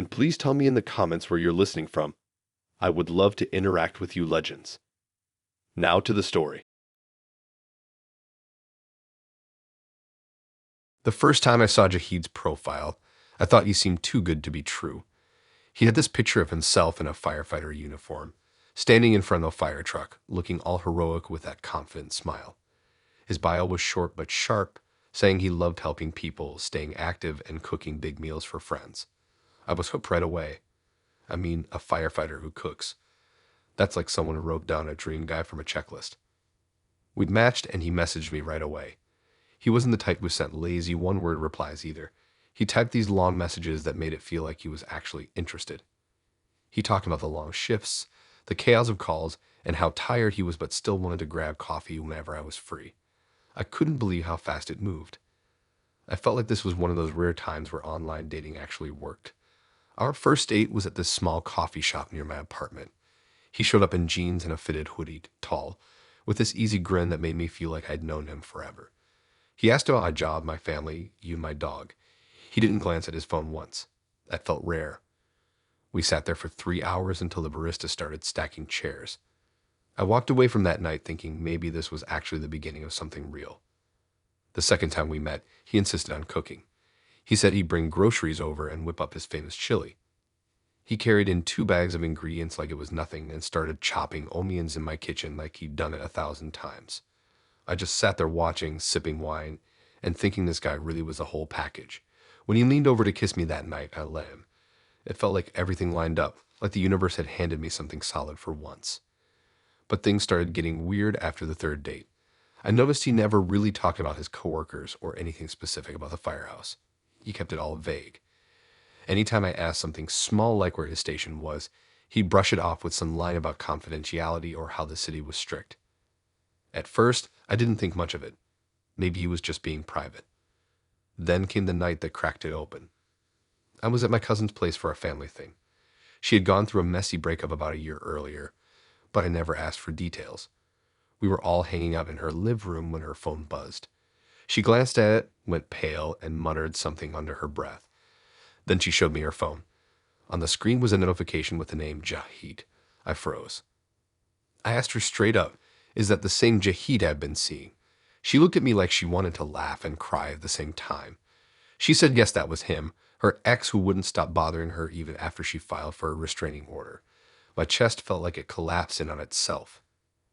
And please tell me in the comments where you're listening from. I would love to interact with you legends. Now to the story. The first time I saw Jahid's profile, I thought he seemed too good to be true. He had this picture of himself in a firefighter uniform, standing in front of a fire truck, looking all heroic with that confident smile. His bio was short but sharp, saying he loved helping people, staying active, and cooking big meals for friends. I was hooked right away. I mean, a firefighter who cooks. That's like someone who wrote down a dream guy from a checklist. We'd matched and he messaged me right away. He wasn't the type who sent lazy one-word replies either. He typed these long messages that made it feel like he was actually interested. He talked about the long shifts, the chaos of calls, and how tired he was but still wanted to grab coffee whenever I was free. I couldn't believe how fast it moved. I felt like this was one of those rare times where online dating actually worked. Our first date was at this small coffee shop near my apartment. He showed up in jeans and a fitted hoodie, tall, with this easy grin that made me feel like I'd known him forever. He asked about my job, my family, even my dog. He didn't glance at his phone once. That felt rare. We sat there for 3 hours until the barista started stacking chairs. I walked away from that night thinking maybe this was actually the beginning of something real. The second time we met, he insisted on cooking. He said he'd bring groceries over and whip up his famous chili. He carried in 2 bags of ingredients like it was nothing and started chopping onions in my kitchen like he'd done it 1,000 times. I just sat there watching, sipping wine, and thinking this guy really was a whole package. When he leaned over to kiss me that night, I let him. It felt like everything lined up, like the universe had handed me something solid for once. But things started getting weird after the third date. I noticed he never really talked about his coworkers or anything specific about the firehouse. He kept it all vague. Anytime I asked something small like where his station was, he'd brush it off with some line about confidentiality or how the city was strict. At first, I didn't think much of it. Maybe he was just being private. Then came the night that cracked it open. I was at my cousin's place for a family thing. She had gone through a messy breakup about a year earlier, but I never asked for details. We were all hanging out in her living room when her phone buzzed. She glanced at it, went pale, and muttered something under her breath. Then she showed me her phone. On the screen was a notification with the name Jahid. I froze. I asked her straight up, is that the same Jahid I'd been seeing? She looked at me like she wanted to laugh and cry at the same time. She said yes, that was him, her ex who wouldn't stop bothering her even after she filed for a restraining order. My chest felt like it collapsed in on itself.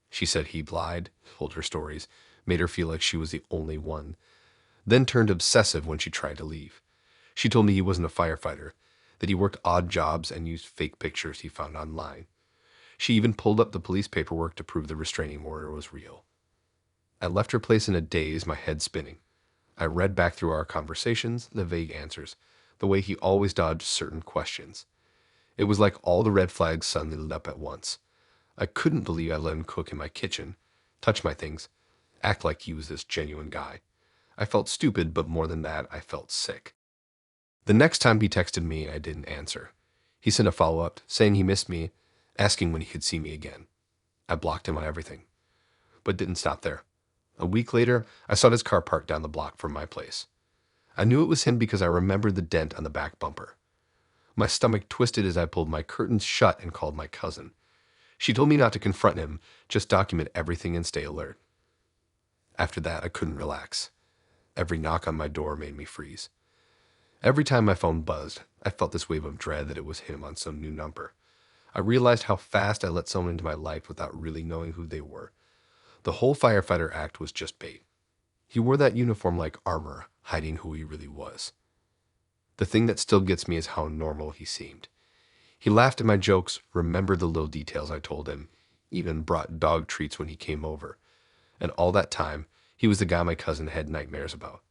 She said he lied, told her stories, made her feel like she was the only one, then turned obsessive when she tried to leave. She told me he wasn't a firefighter, that he worked odd jobs and used fake pictures he found online. She even pulled up the police paperwork to prove the restraining order was real. I left her place in a daze, my head spinning. I read back through our conversations, the vague answers, the way he always dodged certain questions. It was like all the red flags suddenly lit up at once. I couldn't believe I let him cook in my kitchen, touch my things, act like he was this genuine guy. I felt stupid, but more than that, I felt sick. The next time he texted me, I didn't answer. He sent a follow-up, saying he missed me, asking when he could see me again. I blocked him on everything, but didn't stop there. A week later, I saw his car parked down the block from my place. I knew it was him because I remembered the dent on the back bumper. My stomach twisted as I pulled my curtains shut and called my cousin. She told me not to confront him, just document everything and stay alert. After that, I couldn't relax. Every knock on my door made me freeze. Every time my phone buzzed, I felt this wave of dread that it was him on some new number. I realized how fast I let someone into my life without really knowing who they were. The whole firefighter act was just bait. He wore that uniform like armor, hiding who he really was. The thing that still gets me is how normal he seemed. He laughed at my jokes, remembered the little details I told him, even brought dog treats when he came over. And all that time, he was the guy my cousin had nightmares about.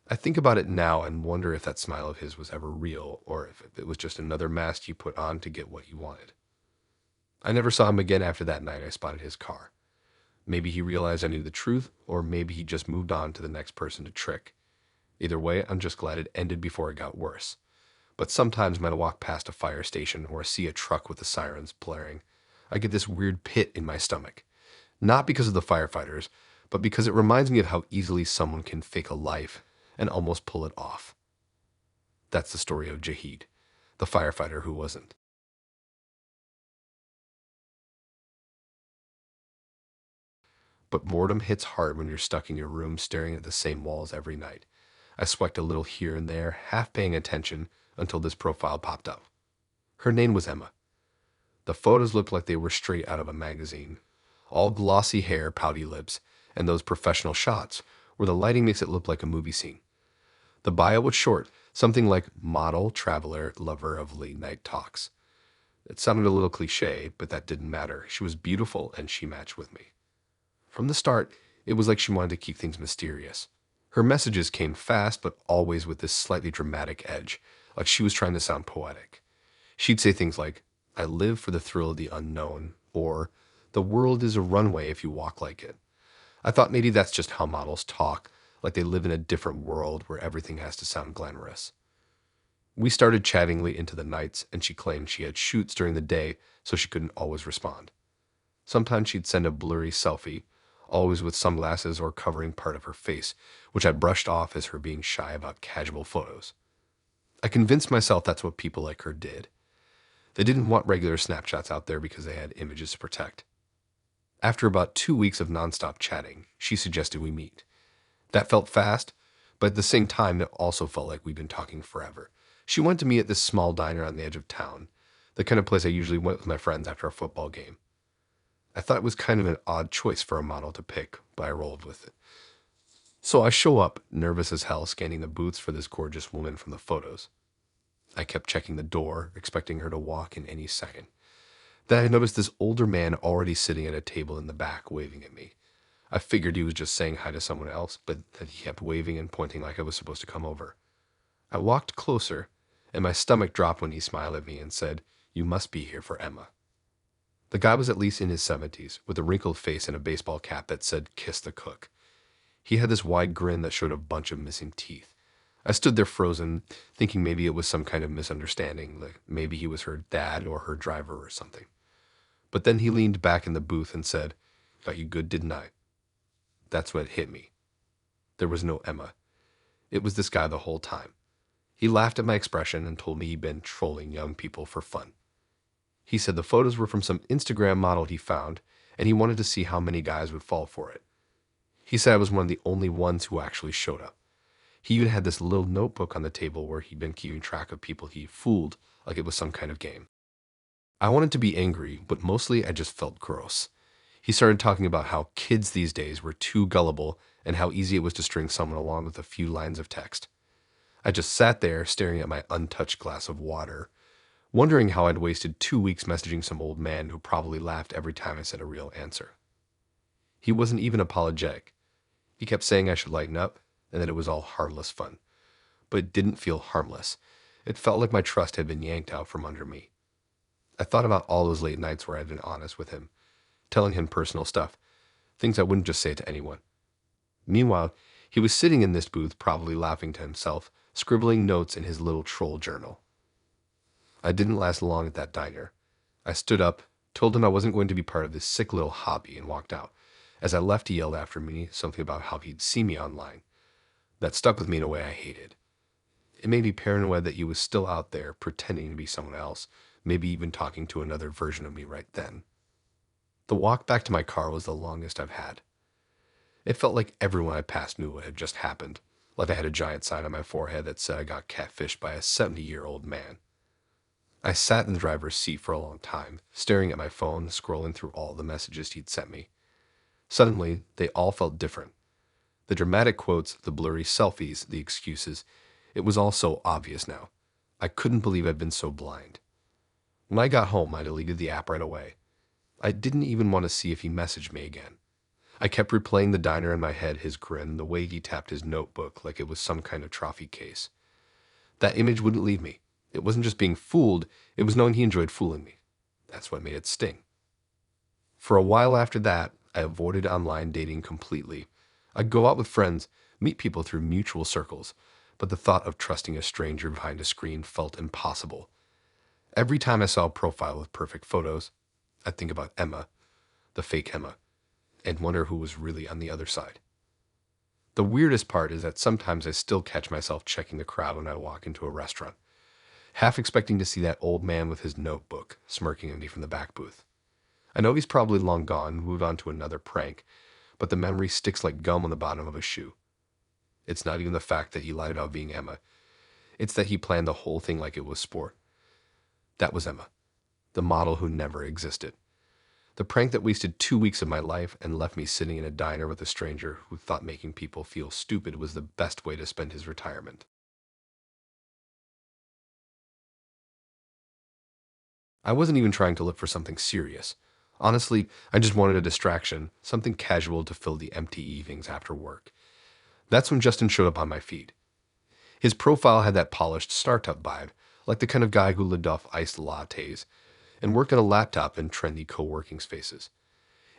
I think about it now and wonder if that smile of his was ever real, or if it was just another mask he put on to get what he wanted. I never saw him again after that night I spotted his car. Maybe he realized I knew the truth, or maybe he just moved on to the next person to trick. Either way, I'm just glad it ended before it got worse. But sometimes when I walk past a fire station or see a truck with the sirens blaring, I get this weird pit in my stomach. Not because of the firefighters, but because it reminds me of how easily someone can fake a life and almost pull it off. That's the story of Jahid, the firefighter who wasn't. But boredom hits hard when you're stuck in your room staring at the same walls every night. I swiped a little here and there, half paying attention, until this profile popped up. Her name was Emma. The photos looked like they were straight out of a magazine. All glossy hair, pouty lips, and those professional shots where the lighting makes it look like a movie scene. The bio was short, something like model, traveler, lover of late night talks. It sounded a little cliche, but that didn't matter. She was beautiful and she matched with me. From the start, it was like she wanted to keep things mysterious. Her messages came fast, but always with this slightly dramatic edge, like she was trying to sound poetic. She'd say things like, I live for the thrill of the unknown, or the world is a runway if you walk like it. I thought maybe that's just how models talk, like they live in a different world where everything has to sound glamorous. We started chatting late into the nights, and she claimed she had shoots during the day, so she couldn't always respond. Sometimes she'd send a blurry selfie, always with sunglasses or covering part of her face, which I brushed off as her being shy about casual photos. I convinced myself that's what people like her did. They didn't want regular Snapchats out there because they had images to protect. After about 2 weeks of nonstop chatting, she suggested we meet. That felt fast, but at the same time, it also felt like we'd been talking forever. She wanted to meet at this small diner on the edge of town, the kind of place I usually went with my friends after a football game. I thought it was kind of an odd choice for a model to pick, but I rolled with it. So I show up, nervous as hell, scanning the booths for this gorgeous woman from the photos. I kept checking the door, expecting her to walk in any second. Then I noticed this older man already sitting at a table in the back, waving at me. I figured he was just saying hi to someone else, but that he kept waving and pointing like I was supposed to come over. I walked closer, and my stomach dropped when he smiled at me and said, You must be here for Emma. The guy was at least in his 70s, with a wrinkled face and a baseball cap that said, Kiss the Cook. He had this wide grin that showed a bunch of missing teeth. I stood there frozen, thinking maybe it was some kind of misunderstanding, like maybe he was her dad or her driver or something. But then he leaned back in the booth and said, Got you good, didn't I? That's when it hit me. There was no Emma. It was this guy the whole time. He laughed at my expression and told me he'd been trolling young people for fun. He said the photos were from some Instagram model he found, and he wanted to see how many guys would fall for it. He said I was one of the only ones who actually showed up. He even had this little notebook on the table where he'd been keeping track of people he fooled like it was some kind of game. I wanted to be angry, but mostly I just felt gross. He started talking about how kids these days were too gullible and how easy it was to string someone along with a few lines of text. I just sat there staring at my untouched glass of water, wondering how I'd wasted 2 weeks messaging some old man who probably laughed every time I said a real answer. He wasn't even apologetic. He kept saying I should lighten up and that it was all harmless fun. But it didn't feel harmless. It felt like my trust had been yanked out from under me. I thought about all those late nights where I'd been honest with him, telling him personal stuff, things I wouldn't just say to anyone. Meanwhile, he was sitting in this booth, probably laughing to himself, scribbling notes in his little troll journal. I didn't last long at that diner. I stood up, told him I wasn't going to be part of this sick little hobby, and walked out. As I left, he yelled after me something about how he'd seen me online. That stuck with me in a way I hated. It made me paranoid that he was still out there pretending to be someone else, maybe even talking to another version of me right then. The walk back to my car was the longest I've had. It felt like everyone I passed knew what had just happened, like I had a giant sign on my forehead that said I got catfished by a 70-year-old man. I sat in the driver's seat for a long time, staring at my phone, scrolling through all the messages he'd sent me. Suddenly, they all felt different. The dramatic quotes, the blurry selfies, the excuses. It was all so obvious now. I couldn't believe I'd been so blind. When I got home, I deleted the app right away. I didn't even want to see if he messaged me again. I kept replaying the diner in my head, his grin, the way he tapped his notebook like it was some kind of trophy case. That image wouldn't leave me. It wasn't just being fooled, it was knowing he enjoyed fooling me. That's what made it sting. For a while after that, I avoided online dating completely. I'd go out with friends, meet people through mutual circles, but the thought of trusting a stranger behind a screen felt impossible. Every time I saw a profile with perfect photos, I'd think about Emma, the fake Emma, and wonder who was really on the other side. The weirdest part is that sometimes I still catch myself checking the crowd when I walk into a restaurant. half expecting to see that old man with his notebook smirking at me from the back booth. I know he's probably long gone, moved on to another prank, but the memory sticks like gum on the bottom of a shoe. It's not even the fact that he lied about being Emma. It's that he planned the whole thing like it was sport. That was Emma, the model who never existed. The prank that wasted 2 weeks of my life and left me sitting in a diner with a stranger who thought making people feel stupid was the best way to spend his retirement. I wasn't even trying to look for something serious. Honestly, I just wanted a distraction, something casual to fill the empty evenings after work. That's when Justin showed up on my feed. His profile had that polished startup vibe, like the kind of guy who lived off iced lattes and worked on a laptop in trendy co-working spaces.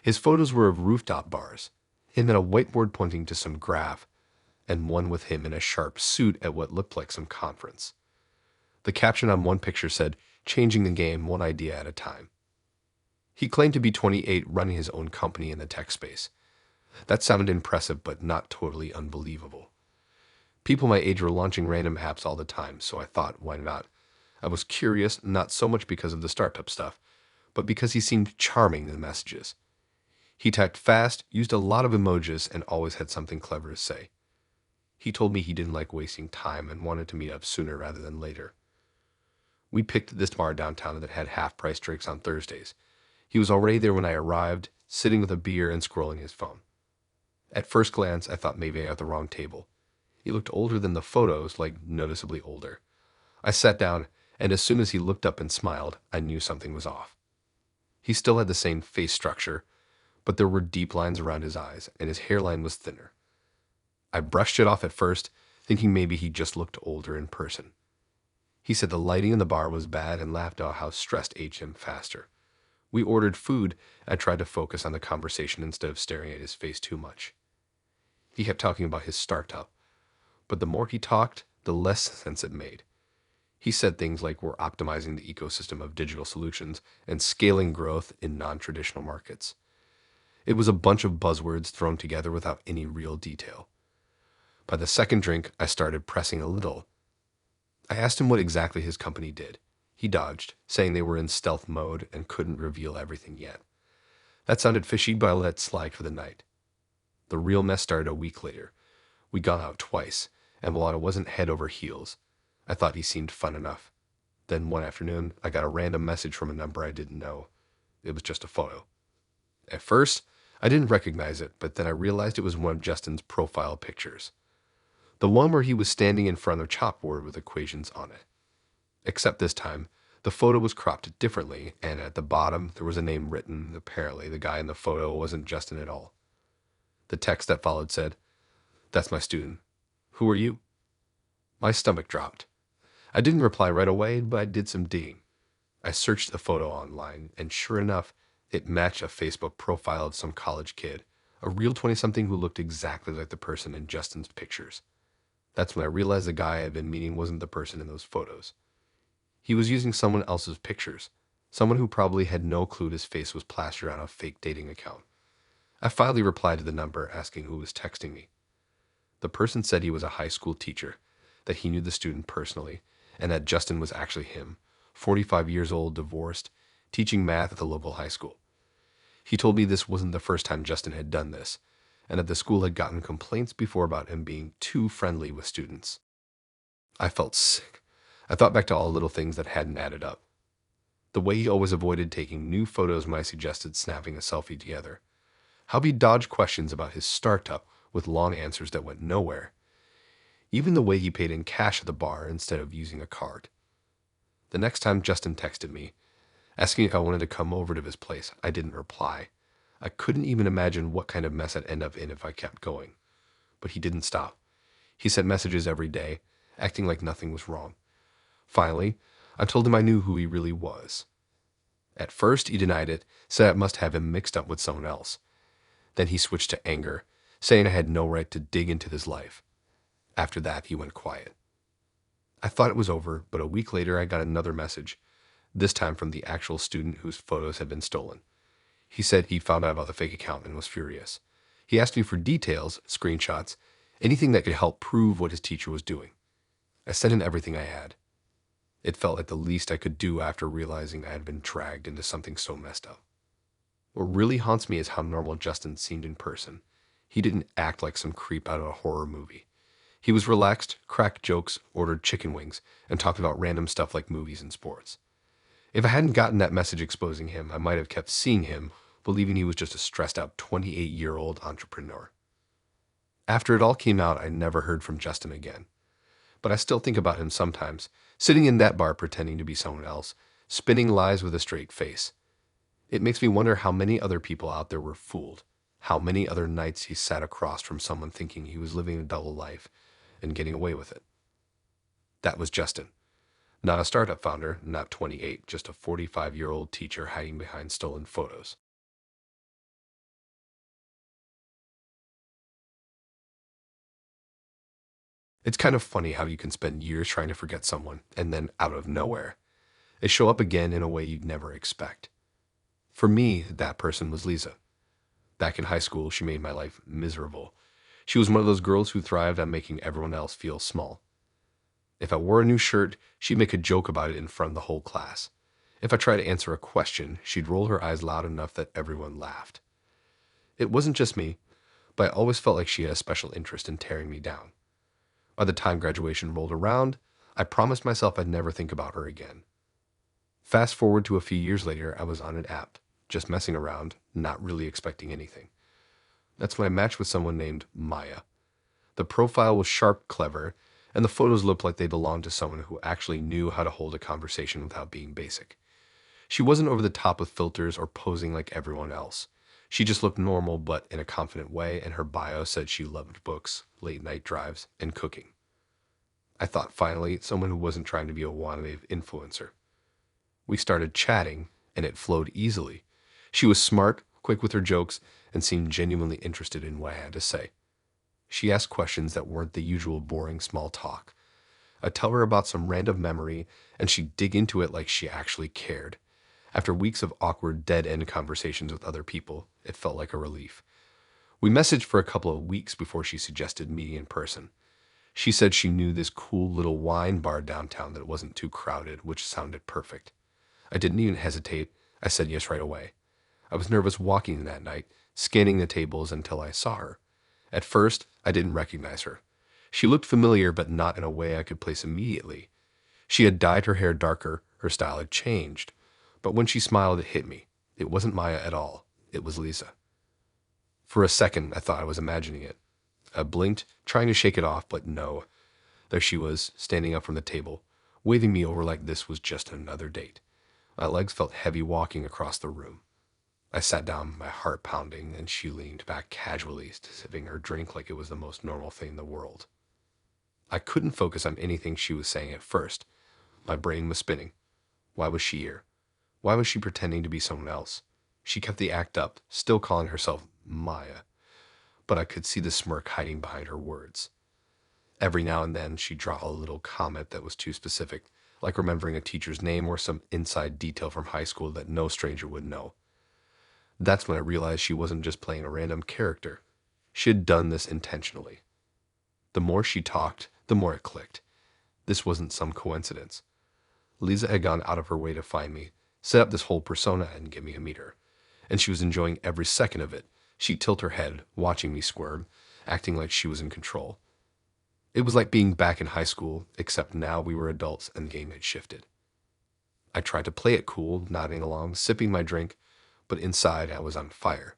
His photos were of rooftop bars, him at a whiteboard pointing to some graph, and one with him in a sharp suit at what looked like some conference. The caption on one picture said, "Changing the game one idea at a time." He claimed to be 28, running his own company in the tech space. That sounded impressive, but not totally unbelievable. People my age were launching random apps all the time, so I thought, why not? I was curious, not so much because of the startup stuff, but because he seemed charming in the messages. He typed fast, used a lot of emojis, and always had something clever to say. He told me he didn't like wasting time and wanted to meet up sooner rather than later. We picked this bar downtown that had half-price drinks on Thursdays. He was already there when I arrived, sitting with a beer and scrolling his phone. At first glance, I thought maybe I had the wrong table. He looked older than the photos, like noticeably older. I sat down, and as soon as he looked up and smiled, I knew something was off. He still had the same face structure, but there were deep lines around his eyes, and his hairline was thinner. I brushed it off at first, thinking maybe he just looked older in person. He said the lighting in the bar was bad and laughed at how stressed aged him faster. We ordered food. I tried to focus on the conversation instead of staring at his face too much. He kept talking about his startup, but the more he talked, the less sense it made. He said things like we're optimizing the ecosystem of digital solutions and scaling growth in non-traditional markets. It was a bunch of buzzwords thrown together without any real detail. By the second drink, I started pressing a little. I asked him what exactly his company did. He dodged, saying they were in stealth mode and couldn't reveal everything yet. That sounded fishy, but I let it slide for the night. The real mess started a week later. We'd gone out twice, and while I wasn't head over heels, I thought he seemed fun enough. Then one afternoon, I got a random message from a number I didn't know. It was just a photo. At first, I didn't recognize it, but then I realized it was one of Justin's profile pictures. The one where he was standing in front of a chalkboard with equations on it. Except this time, the photo was cropped differently, and at the bottom there was a name written. Apparently, the guy in the photo wasn't Justin at all. The text that followed said, "That's my student. Who are you?" My stomach dropped. I didn't reply right away, but I did some digging. I searched the photo online, and sure enough, it matched a Facebook profile of some college kid, a real 20-something who looked exactly like the person in Justin's pictures. That's when I realized the guy I had been meeting wasn't the person in those photos. He was using someone else's pictures, someone who probably had no clue his face was plastered on a fake dating account. I finally replied to the number asking who was texting me. The person said he was a high school teacher, that he knew the student personally, and that Justin was actually him, 45 years old, divorced, teaching math at the local high school. He told me this wasn't the first time Justin had done this, and that the school had gotten complaints before about him being too friendly with students. I felt sick. I thought back to all the little things that hadn't added up. The way he always avoided taking new photos when I suggested snapping a selfie together. How he dodged questions about his startup with long answers that went nowhere. Even the way he paid in cash at the bar instead of using a card. The next time Justin texted me, asking if I wanted to come over to his place, I didn't reply. I couldn't even imagine what kind of mess I'd end up in if I kept going. But he didn't stop. He sent messages every day, acting like nothing was wrong. Finally, I told him I knew who he really was. At first, he denied it, said I must have him mixed up with someone else. Then he switched to anger, saying I had no right to dig into his life. After that, he went quiet. I thought it was over, but a week later I got another message, this time from the actual student whose photos had been stolen. He said he found out about the fake account and was furious. He asked me for details, screenshots, anything that could help prove what his teacher was doing. I sent him everything I had. It felt like the least I could do after realizing I had been dragged into something so messed up. What really haunts me is how normal Justin seemed in person. He didn't act like some creep out of a horror movie. He was relaxed, cracked jokes, ordered chicken wings, and talked about random stuff like movies and sports. If I hadn't gotten that message exposing him, I might have kept seeing him, believing he was just a stressed out 28-year-old entrepreneur. After it all came out, I never heard from Justin again. But I still think about him sometimes, sitting in that bar pretending to be someone else, spinning lies with a straight face. It makes me wonder how many other people out there were fooled, how many other nights he sat across from someone thinking he was living a double life and getting away with it. That was Justin. Not a startup founder, not 28, just a 45-year-old teacher hiding behind stolen photos. It's kind of funny how you can spend years trying to forget someone, and then out of nowhere, they show up again in a way you'd never expect. For me, that person was Lisa. Back in high school, she made my life miserable. She was one of those girls who thrived on making everyone else feel small. If I wore a new shirt, she'd make a joke about it in front of the whole class. If I tried to answer a question, she'd roll her eyes loud enough that everyone laughed. It wasn't just me, but I always felt like she had a special interest in tearing me down. By the time graduation rolled around, I promised myself I'd never think about her again. Fast forward to a few years later, I was on an app, just messing around, not really expecting anything. That's when I matched with someone named Maya. The profile was sharp, clever, and the photos looked like they belonged to someone who actually knew how to hold a conversation without being basic. She wasn't over the top with filters or posing like everyone else. She just looked normal but in a confident way, and her bio said she loved books, late night drives, and cooking. I thought finally someone who wasn't trying to be a wannabe influencer. We started chatting, and it flowed easily. She was smart, quick with her jokes, and seemed genuinely interested in what I had to say. She asked questions that weren't the usual boring small talk. I'd tell her about some random memory, and she'd dig into it like she actually cared. After weeks of awkward, dead-end conversations with other people, it felt like a relief. We messaged for a couple of weeks before she suggested meeting in person. She said she knew this cool little wine bar downtown that wasn't too crowded, which sounded perfect. I didn't even hesitate. I said yes right away. I was nervous walking that night, scanning the tables until I saw her. At first, I didn't recognize her. She looked familiar, but not in a way I could place immediately. She had dyed her hair darker, her style had changed. But when she smiled, it hit me. It wasn't Maya at all. It was Lisa. For a second, I thought I was imagining it. I blinked, trying to shake it off, but no. There she was, standing up from the table, waving me over like this was just another date. My legs felt heavy walking across the room. I sat down, my heart pounding, and she leaned back casually, sipping her drink like it was the most normal thing in the world. I couldn't focus on anything she was saying at first. My brain was spinning. Why was she here? Why was she pretending to be someone else? She kept the act up, still calling herself Maya, but I could see the smirk hiding behind her words. Every now and then, she'd draw a little comment that was too specific, like remembering a teacher's name or some inside detail from high school that no stranger would know. That's when I realized she wasn't just playing a random character. She had done this intentionally. The more she talked, the more it clicked. This wasn't some coincidence. Lisa had gone out of her way to find me, set up this whole persona, and get me to meet her. And she was enjoying every second of it. She'd tilt her head, watching me squirm, acting like she was in control. It was like being back in high school, except now we were adults and the game had shifted. I tried to play it cool, nodding along, sipping my drink, but inside I was on fire.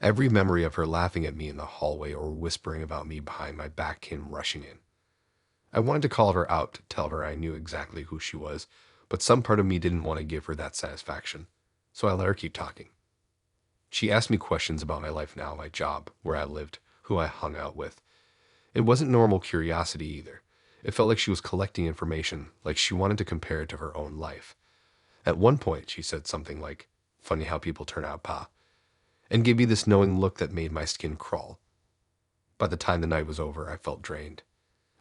Every memory of her laughing at me in the hallway or whispering about me behind my back came rushing in. I wanted to call her out to tell her I knew exactly who she was, but some part of me didn't want to give her that satisfaction, so I let her keep talking. She asked me questions about my life now, my job, where I lived, who I hung out with. It wasn't normal curiosity either. It felt like she was collecting information, like she wanted to compare it to her own life. At one point, she said something like, "Funny how people turn out, pa," and gave me this knowing look that made my skin crawl. By the time the night was over, I felt drained.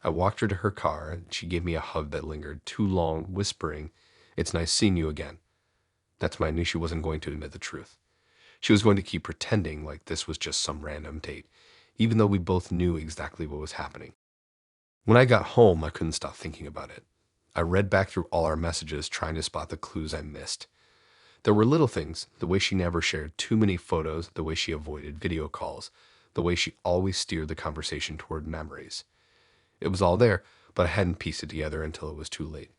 I walked her to her car, and she gave me a hug that lingered too long, whispering, "It's nice seeing you again." That's when I knew she wasn't going to admit the truth. She was going to keep pretending like this was just some random date, even though we both knew exactly what was happening. When I got home, I couldn't stop thinking about it. I read back through all our messages, trying to spot the clues I missed. There were little things, the way she never shared too many photos, the way she avoided video calls, the way she always steered the conversation toward memories. It was all there, but I hadn't pieced it together until it was too late.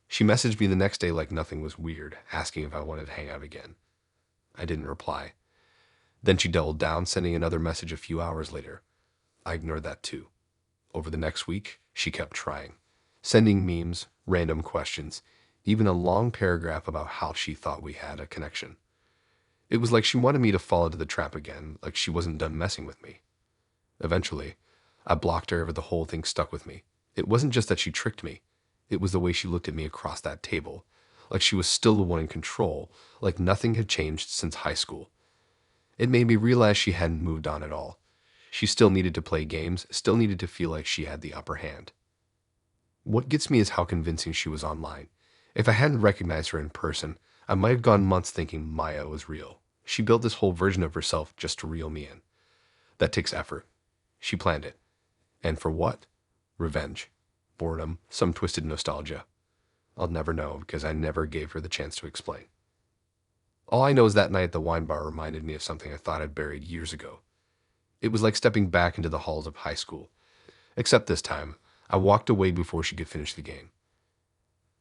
She messaged me the next day like nothing was weird, asking if I wanted to hang out again. I didn't reply. Then she doubled down, sending another message a few hours later. I ignored that too. Over the next week, she kept trying, sending memes, random questions, even a long paragraph about how she thought we had a connection. It was like she wanted me to fall into the trap again, like she wasn't done messing with me. Eventually, I blocked her, but the whole thing stuck with me. It wasn't just that she tricked me. It was the way she looked at me across that table, like she was still the one in control, like nothing had changed since high school. It made me realize she hadn't moved on at all. She still needed to play games, still needed to feel like she had the upper hand. What gets me is how convincing she was online. If I hadn't recognized her in person, I might have gone months thinking Maya was real. She built this whole version of herself just to reel me in. That takes effort. She planned it. And for what? Revenge, boredom, some twisted nostalgia. I'll never know because I never gave her the chance to explain. All I know is that night at the wine bar reminded me of something I thought I'd buried years ago. It was like stepping back into the halls of high school. Except this time, I walked away before she could finish the game.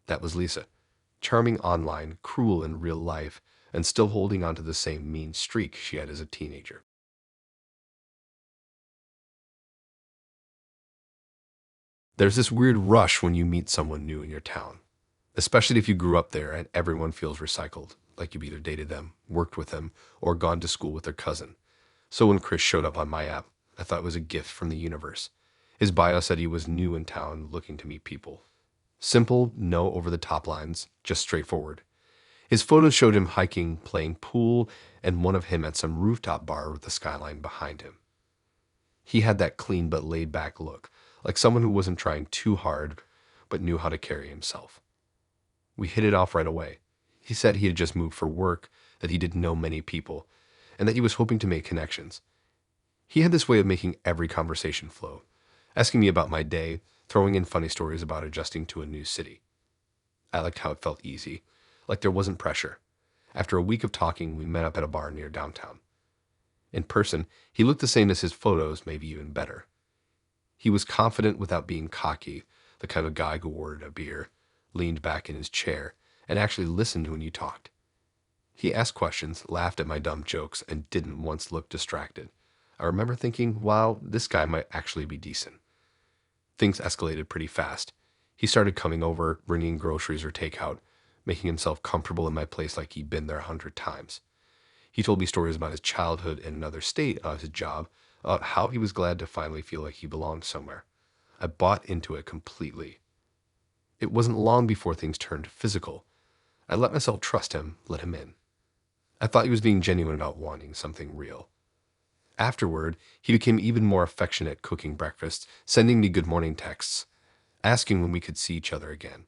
That was Lisa. Charming online, cruel in real life, and still holding on to the same mean streak she had as a teenager. There's this weird rush when you meet someone new in your town, especially if you grew up there and everyone feels recycled, like you've either dated them, worked with them, or gone to school with their cousin. So when Chris showed up on my app, I thought it was a gift from the universe. His bio said he was new in town looking to meet people. Simple, no over-the-top lines, just straightforward. His photos showed him hiking, playing pool, and one of him at some rooftop bar with the skyline behind him. He had that clean but laid-back look, like someone who wasn't trying too hard, but knew how to carry himself. We hit it off right away. He said he had just moved for work, that he didn't know many people, and that he was hoping to make connections. He had this way of making every conversation flow, asking me about my day, throwing in funny stories about adjusting to a new city. I liked how it felt easy, like there wasn't pressure. After a week of talking, we met up at a bar near downtown. In person, he looked the same as his photos, maybe even better. He was confident without being cocky, the kind of guy who ordered a beer, leaned back in his chair, and actually listened when you talked. He asked questions, laughed at my dumb jokes, and didn't once look distracted. I remember thinking, wow, this guy might actually be decent. Things escalated pretty fast. He started coming over, bringing groceries or takeout, making himself comfortable in my place like he'd been there 100 times. He told me stories about his childhood in another state, his job, about how he was glad to finally feel like he belonged somewhere. I bought into it completely. It wasn't long before things turned physical. I let myself trust him, let him in. I thought he was being genuine about wanting something real. Afterward, he became even more affectionate, cooking breakfast, sending me good morning texts, asking when we could see each other again.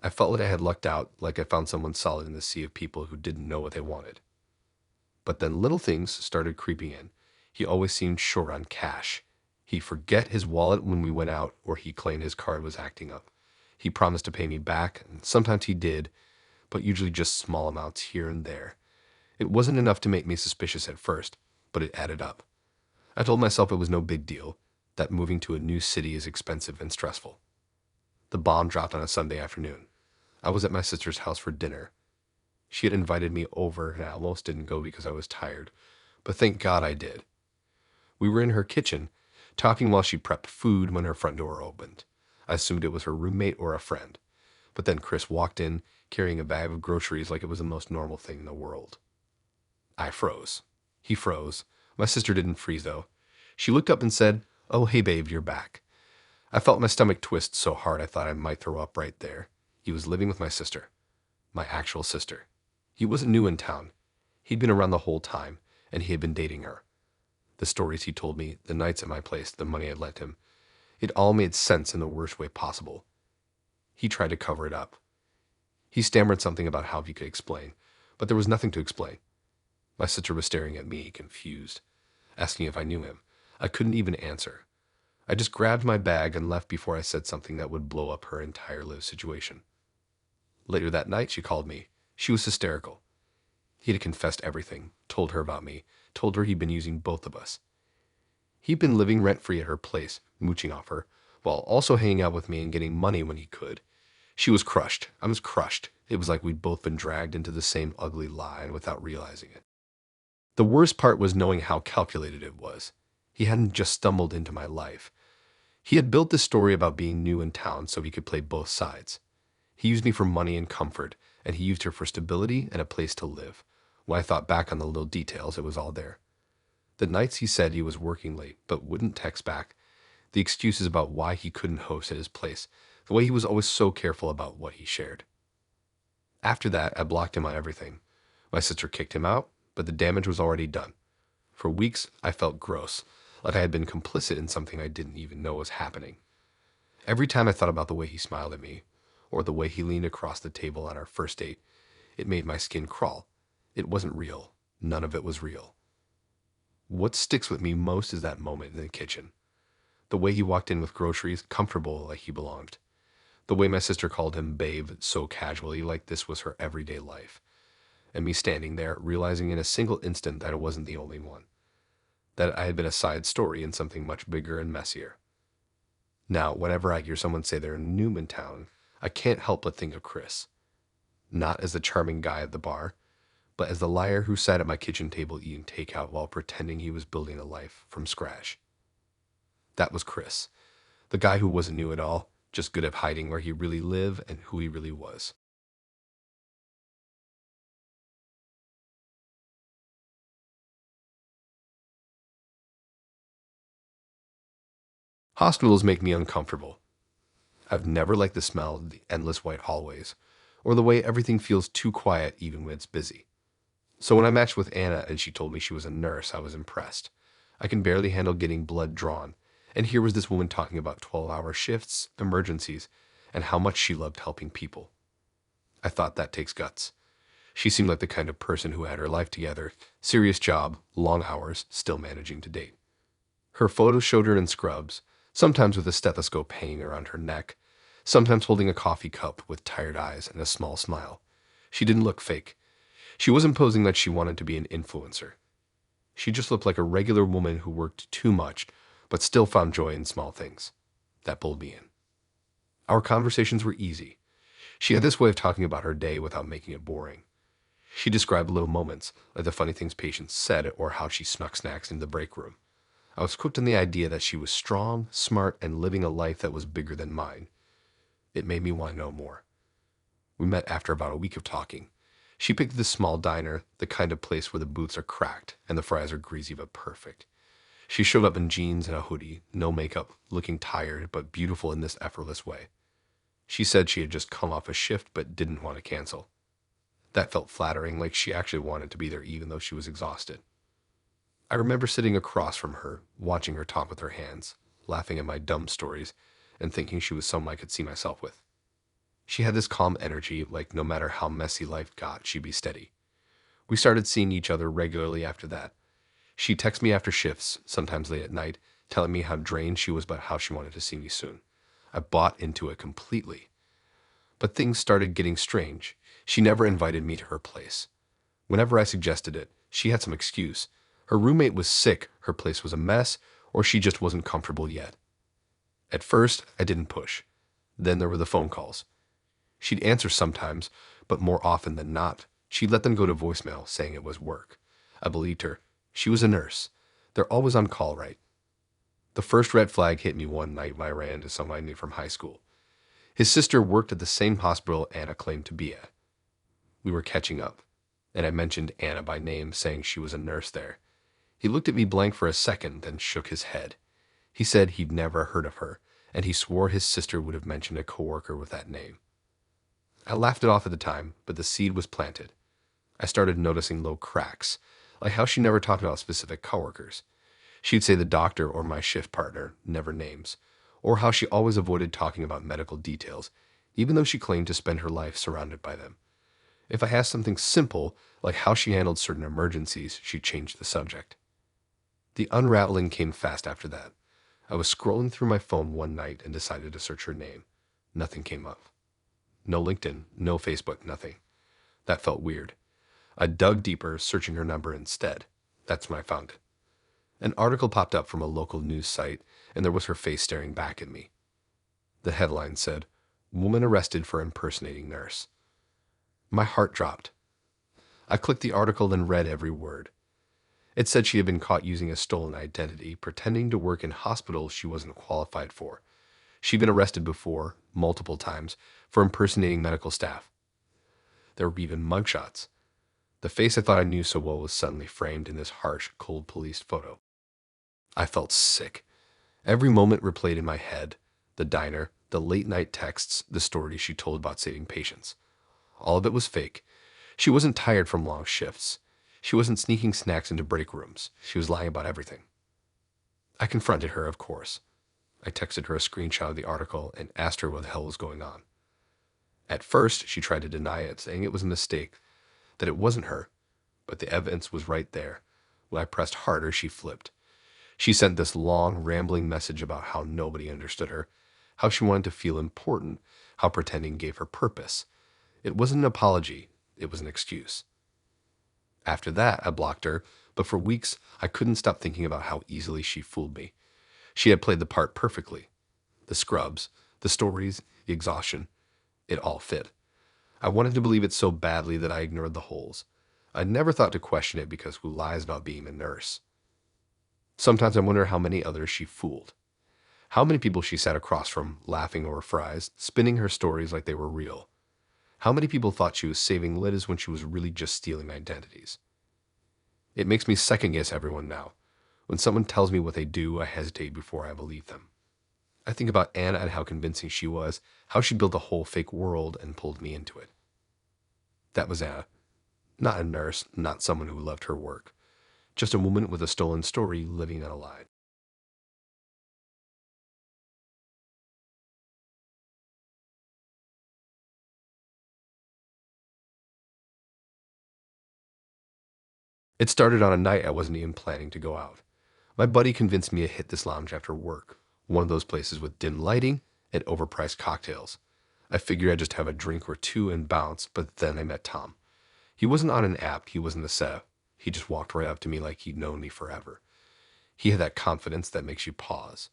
I felt like I had lucked out, like I found someone solid in the sea of people who didn't know what they wanted. But then little things started creeping in. He always seemed short on cash. He'd forget his wallet when we went out, or he claimed his card was acting up. He promised to pay me back, and sometimes he did, but usually just small amounts here and there. It wasn't enough to make me suspicious at first, but it added up. I told myself it was no big deal, that moving to a new city is expensive and stressful. The bomb dropped on a Sunday afternoon. I was at my sister's house for dinner. She had invited me over, and I almost didn't go because I was tired, but thank God I did. We were in her kitchen, talking while she prepped food when her front door opened. I assumed it was her roommate or a friend, but then Chris walked in, carrying a bag of groceries like it was the most normal thing in the world. I froze. He froze. My sister didn't freeze, though. She looked up and said, "Oh, hey, babe, you're back." I felt my stomach twist so hard I thought I might throw up right there. He was living with my sister. My actual sister. He wasn't new in town. He'd been around the whole time, and he had been dating her. The stories he told me, the nights at my place, the money I'd lent him, it all made sense in the worst way possible. He tried to cover it up. He stammered something about how he could explain, but there was nothing to explain. My sister was staring at me, confused, asking if I knew him. I couldn't even answer. I just grabbed my bag and left before I said something that would blow up her entire live situation. Later that night, she called me. She was hysterical. He had confessed everything, told her about me, told her he'd been using both of us. He'd been living rent-free at her place, mooching off her, while also hanging out with me and getting money when he could. She was crushed. I was crushed. It was like we'd both been dragged into the same ugly lie without realizing it. The worst part was knowing how calculated it was. He hadn't just stumbled into my life. He had built this story about being new in town so he could play both sides. He used me for money and comfort, and he used her for stability and a place to live. When I thought back on the little details, it was all there. The nights he said he was working late but wouldn't text back, the excuses about why he couldn't host at his place, the way he was always so careful about what he shared. After that, I blocked him on everything. My sister kicked him out, but the damage was already done. For weeks, I felt gross, like I had been complicit in something I didn't even know was happening. Every time I thought about the way he smiled at me, or the way he leaned across the table on our first date, it made my skin crawl. It wasn't real. None of it was real. What sticks with me most is that moment in the kitchen. The way he walked in with groceries, comfortable like he belonged. The way my sister called him babe so casually, like this was her everyday life. And me standing there, realizing in a single instant that I wasn't the only one. That I had been a side story in something much bigger and messier. Now, whenever I hear someone say they're in Newmantown, I can't help but think of Chris. Not as the charming guy at the bar, but as the liar who sat at my kitchen table eating takeout while pretending he was building a life from scratch. That was Chris, the guy who wasn't new at all, just good at hiding where he really lived and who he really was. Hospitals make me uncomfortable. I've never liked the smell of the endless white hallways, or the way everything feels too quiet even when it's busy. So when I matched with Anna and she told me she was a nurse, I was impressed. I can barely handle getting blood drawn, and here was this woman talking about 12-hour shifts, emergencies, and how much she loved helping people. I thought that takes guts. She seemed like the kind of person who had her life together, serious job, long hours, still managing to date. Her photos showed her in scrubs, sometimes with a stethoscope hanging around her neck, sometimes holding a coffee cup with tired eyes and a small smile. She didn't look fake. She wasn't posing that she wanted to be an influencer. She just looked like a regular woman who worked too much, but still found joy in small things. That pulled me in. Our conversations were easy. She had this way of talking about her day without making it boring. She described little moments, like the funny things patients said or how she snuck snacks in the break room. I was hooked on the idea that she was strong, smart, and living a life that was bigger than mine. It made me want to know more. We met after about a week of talking. She picked this small diner, the kind of place where the boots are cracked and the fries are greasy but perfect. She showed up in jeans and a hoodie, no makeup, looking tired but beautiful in this effortless way. She said she had just come off a shift but didn't want to cancel. That felt flattering, like she actually wanted to be there even though she was exhausted. I remember sitting across from her, watching her talk with her hands, laughing at my dumb stories, and thinking she was someone I could see myself with. She had this calm energy, like no matter how messy life got, she'd be steady. We started seeing each other regularly after that. She'd text me after shifts, sometimes late at night, telling me how drained she was but how she wanted to see me soon. I bought into it completely. But things started getting strange. She never invited me to her place. Whenever I suggested it, she had some excuse. Her roommate was sick, her place was a mess, or she just wasn't comfortable yet. At first, I didn't push. Then there were the phone calls. She'd answer sometimes, but more often than not, she'd let them go to voicemail, saying it was work. I believed her. She was a nurse. They're always on call, right? The first red flag hit me one night when I ran into someone I knew from high school. His sister worked at the same hospital Anna claimed to be at. We were catching up, and I mentioned Anna by name, saying she was a nurse there. He looked at me blank for a second, then shook his head. He said he'd never heard of her, and he swore his sister would have mentioned a coworker with that name. I laughed it off at the time, but the seed was planted. I started noticing low cracks, like how she never talked about specific coworkers. She'd say the doctor or my shift partner, never names, or how she always avoided talking about medical details, even though she claimed to spend her life surrounded by them. If I asked something simple, like how she handled certain emergencies, she'd change the subject. The unraveling came fast after that. I was scrolling through my phone one night and decided to search her name. Nothing came up. No LinkedIn, no Facebook, nothing. That felt weird. I dug deeper, searching her number instead. That's when I found it. An article popped up from a local news site, and there was her face staring back at me. The headline said, "Woman arrested for impersonating nurse." My heart dropped. I clicked the article and read every word. It said she had been caught using a stolen identity, pretending to work in hospitals she wasn't qualified for. She'd been arrested before, multiple times, for impersonating medical staff. There were even mugshots. The face I thought I knew so well was suddenly framed in this harsh, cold police photo. I felt sick. Every moment replayed in my head. The diner, the late-night texts, the stories she told about saving patients. All of it was fake. She wasn't tired from long shifts. She wasn't sneaking snacks into break rooms. She was lying about everything. I confronted her, of course. I texted her a screenshot of the article and asked her what the hell was going on. At first, she tried to deny it, saying it was a mistake, that it wasn't her, but the evidence was right there. When I pressed harder, she flipped. She sent this long, rambling message about how nobody understood her, how she wanted to feel important, how pretending gave her purpose. It wasn't an apology, it was an excuse. After that, I blocked her, but for weeks, I couldn't stop thinking about how easily she fooled me. She had played the part perfectly. The scrubs, the stories, the exhaustion, it all fit. I wanted to believe it so badly that I ignored the holes. I never thought to question it because who lies about being a nurse? Sometimes I wonder how many others she fooled. How many people she sat across from, laughing over fries, spinning her stories like they were real. How many people thought she was saving lives when she was really just stealing identities? It makes me second-guess everyone now. When someone tells me what they do, I hesitate before I believe them. I think about Anna and how convincing she was, how she built a whole fake world and pulled me into it. That was Anna. Not a nurse, not someone who loved her work. Just a woman with a stolen story living on a lie. It started on a night I wasn't even planning to go out. My buddy convinced me to hit this lounge after work, one of those places with dim lighting and overpriced cocktails. I figured I'd just have a drink or two and bounce, but then I met Tom. He wasn't on an app, he wasn't the setup. He just walked right up to me like he'd known me forever. He had that confidence that makes you pause.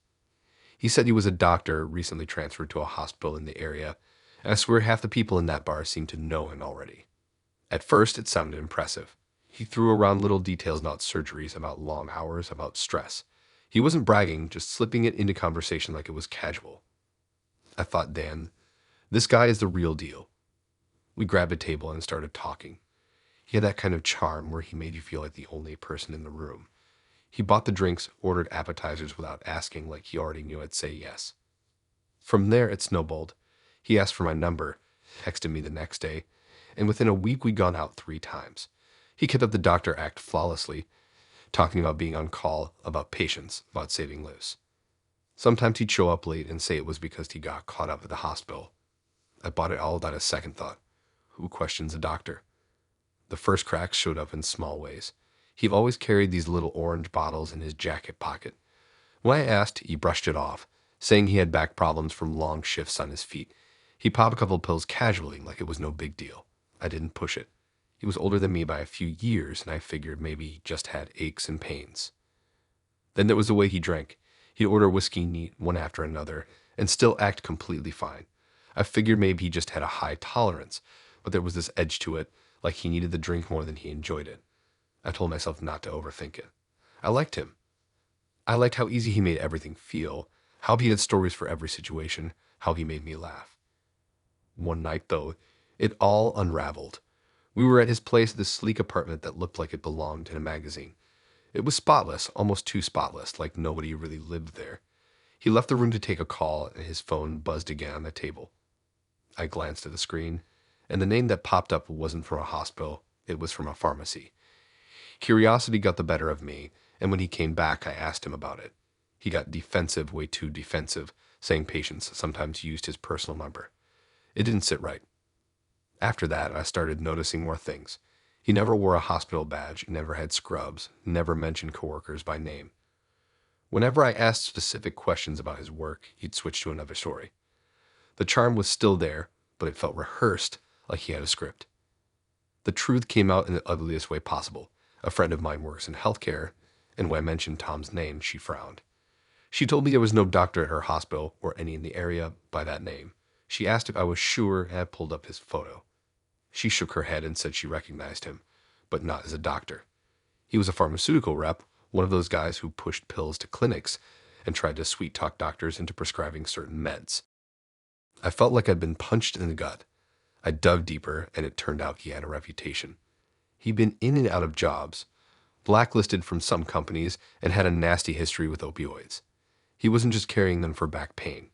He said he was a doctor, recently transferred to a hospital in the area, and I swear half the people in that bar seemed to know him already. At first, it sounded impressive. He threw around little details about surgeries, about long hours, about stress. He wasn't bragging, just slipping it into conversation like it was casual. I thought, Dan, this guy is the real deal. We grabbed a table and started talking. He had that kind of charm where he made you feel like the only person in the room. He bought the drinks, ordered appetizers without asking, like he already knew I'd say yes. From there, it snowballed. He asked for my number, texted me the next day, and within a week we'd gone out 3 times. He kept up the doctor act flawlessly, talking about being on call, about patients, about saving lives. Sometimes he'd show up late and say it was because he got caught up at the hospital. I bought it all without a second thought. Who questions a doctor? The first cracks showed up in small ways. He'd always carried these little orange bottles in his jacket pocket. When I asked, he brushed it off, saying he had back problems from long shifts on his feet. He popped a couple pills casually, like it was no big deal. I didn't push it. He was older than me by a few years, and I figured maybe he just had aches and pains. Then there was the way he drank. He'd order whiskey neat, one after another, and still act completely fine. I figured maybe he just had a high tolerance, but there was this edge to it, like he needed the drink more than he enjoyed it. I told myself not to overthink it. I liked him. I liked how easy he made everything feel, how he had stories for every situation, how he made me laugh. One night, though, it all unraveled. We were at his place, this sleek apartment that looked like it belonged in a magazine. It was spotless, almost too spotless, like nobody really lived there. He left the room to take a call, and his phone buzzed again on the table. I glanced at the screen, and the name that popped up wasn't from a hospital, it was from a pharmacy. Curiosity got the better of me, and when he came back, I asked him about it. He got defensive, way too defensive, saying patients sometimes used his personal number. It didn't sit right. After that, I started noticing more things. He never wore a hospital badge, never had scrubs, never mentioned coworkers by name. Whenever I asked specific questions about his work, he'd switch to another story. The charm was still there, but it felt rehearsed, like he had a script. The truth came out in the ugliest way possible. A friend of mine works in healthcare, and when I mentioned Tom's name, she frowned. She told me there was no doctor at her hospital or any in the area by that name. She asked if I was sure and I pulled up his photo. She shook her head and said she recognized him, but not as a doctor. He was a pharmaceutical rep, one of those guys who pushed pills to clinics and tried to sweet talk doctors into prescribing certain meds. I felt like I'd been punched in the gut. I dug deeper, and it turned out he had a reputation. He'd been in and out of jobs, blacklisted from some companies, and had a nasty history with opioids. He wasn't just carrying them for back pain.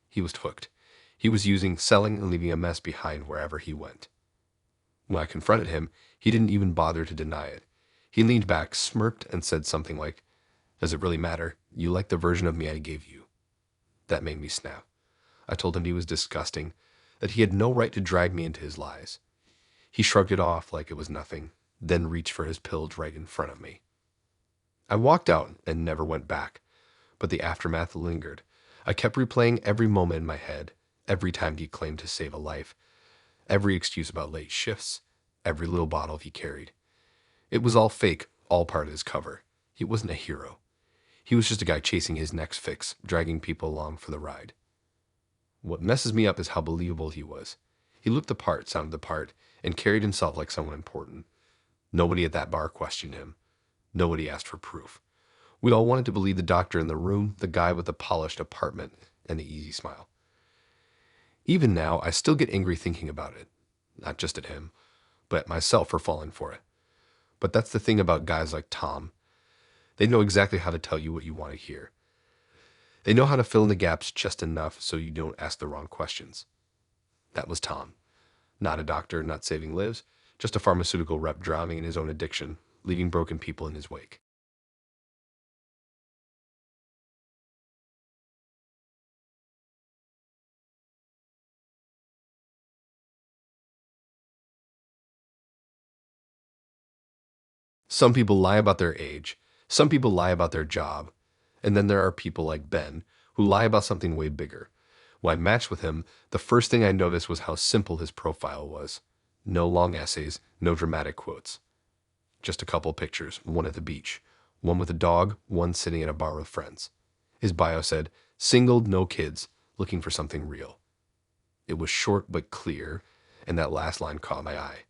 He was hooked. He was using, selling, and leaving a mess behind wherever he went. When I confronted him, he didn't even bother to deny it. He leaned back, smirked, and said something like, "Does it really matter? You like the version of me I gave you." That made me snap. I told him he was disgusting, that he had no right to drag me into his lies. He shrugged it off like it was nothing, then reached for his pills right in front of me. I walked out and never went back, but the aftermath lingered. I kept replaying every moment in my head, every time he claimed to save a life, every excuse about late shifts, every little bottle he carried. It was all fake, all part of his cover. He wasn't a hero. He was just a guy chasing his next fix, dragging people along for the ride. What messes me up is how believable he was. He looked the part, sounded the part, and carried himself like someone important. Nobody at that bar questioned him. Nobody asked for proof. We all wanted to believe the doctor in the room, the guy with the polished apartment and the easy smile. Even now, I still get angry thinking about it. Not just at him, but at myself for falling for it. But that's the thing about guys like Tom. They know exactly how to tell you what you want to hear. They know how to fill in the gaps just enough so you don't ask the wrong questions. That was Tom. Not a doctor, not saving lives, just a pharmaceutical rep drowning in his own addiction, leaving broken people in his wake. Some people lie about their age, some people lie about their job, and then there are people like Ben who lie about something way bigger. When I matched with him, the first thing I noticed was how simple his profile was. No long essays, no dramatic quotes. Just a couple pictures, one at the beach, one with a dog, one sitting at a bar with friends. His bio said, "Single, no kids, looking for something real." It was short but clear, and that last line caught my eye.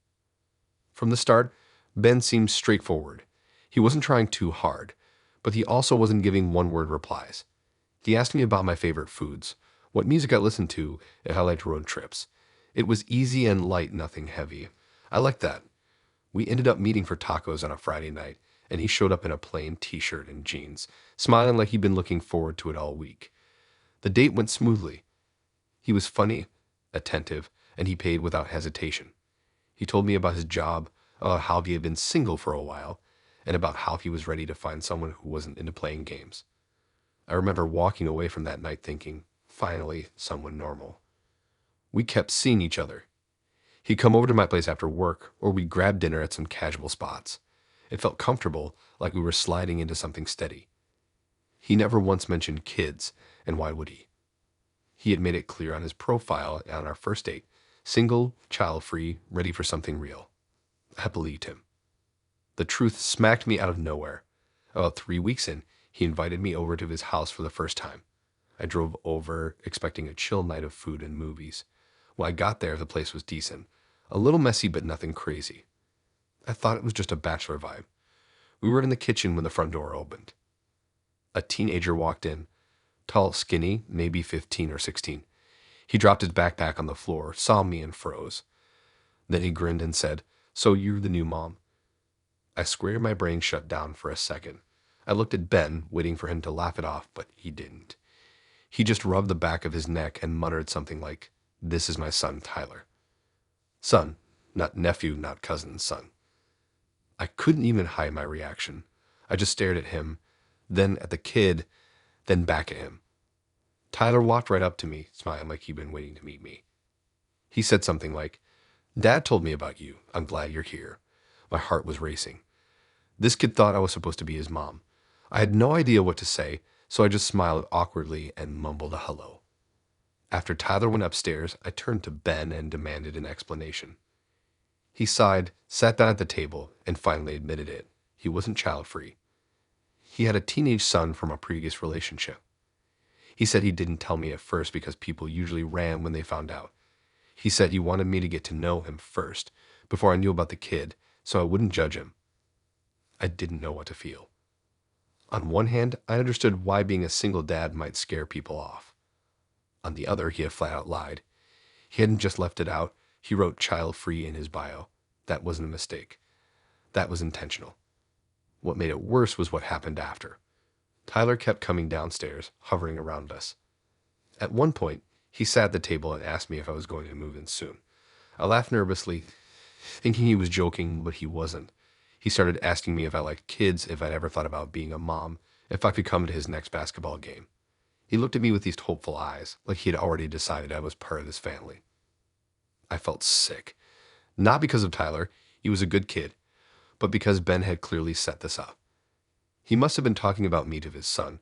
From the start, Ben seemed straightforward. He wasn't trying too hard, but he also wasn't giving one-word replies. He asked me about my favorite foods, what music I listened to, and how I liked road trips. It was easy and light, nothing heavy. I liked that. We ended up meeting for tacos on a Friday night, and he showed up in a plain t-shirt and jeans, smiling like he'd been looking forward to it all week. The date went smoothly. He was funny, attentive, and he paid without hesitation. He told me about his job, how he had been single for a while, and about how he was ready to find someone who wasn't into playing games. I remember walking away from that night thinking, finally, someone normal. We kept seeing each other. He'd come over to my place after work, or we'd grab dinner at some casual spots. It felt comfortable, like we were sliding into something steady. He never once mentioned kids, and why would he? He had made it clear on his profile on our first date, single, child-free, ready for something real. I believed him. The truth smacked me out of nowhere. About 3 weeks in, he invited me over to his house for the first time. I drove over, expecting a chill night of food and movies. When I got there, the place was decent. A little messy, but nothing crazy. I thought it was just a bachelor vibe. We were in the kitchen when the front door opened. A teenager walked in. Tall, skinny, maybe 15 or 16. He dropped his backpack on the floor, saw me, and froze. Then he grinned and said, "So you're the new mom?" I squared my brain shut down for a second. I looked at Ben, waiting for him to laugh it off, but he didn't. He just rubbed the back of his neck and muttered something like, "This is my son, Tyler." Son, not nephew, not cousin, son. I couldn't even hide my reaction. I just stared at him, then at the kid, then back at him. Tyler walked right up to me, smiling like he'd been waiting to meet me. He said something like, "Dad told me about you. I'm glad you're here." My heart was racing. This kid thought I was supposed to be his mom. I had no idea what to say, so I just smiled awkwardly and mumbled a hello. After Tyler went upstairs, I turned to Ben and demanded an explanation. He sighed, sat down at the table, and finally admitted it. He wasn't child-free. He had a teenage son from a previous relationship. He said he didn't tell me at first because people usually ran when they found out. He said he wanted me to get to know him first, before I knew about the kid, so I wouldn't judge him. I didn't know what to feel. On one hand, I understood why being a single dad might scare people off. On the other, he had flat out lied. He hadn't just left it out, he wrote child-free in his bio. That wasn't a mistake. That was intentional. What made it worse was what happened after. Tyler kept coming downstairs, hovering around us. At one point, he sat at the table and asked me if I was going to move in soon. I laughed nervously, thinking he was joking, but he wasn't. He started asking me if I liked kids, if I'd ever thought about being a mom, if I could come to his next basketball game. He looked at me with these hopeful eyes, like he had already decided I was part of this family. I felt sick. Not because of Tyler, he was a good kid, but because Ben had clearly set this up. He must have been talking about me to his son,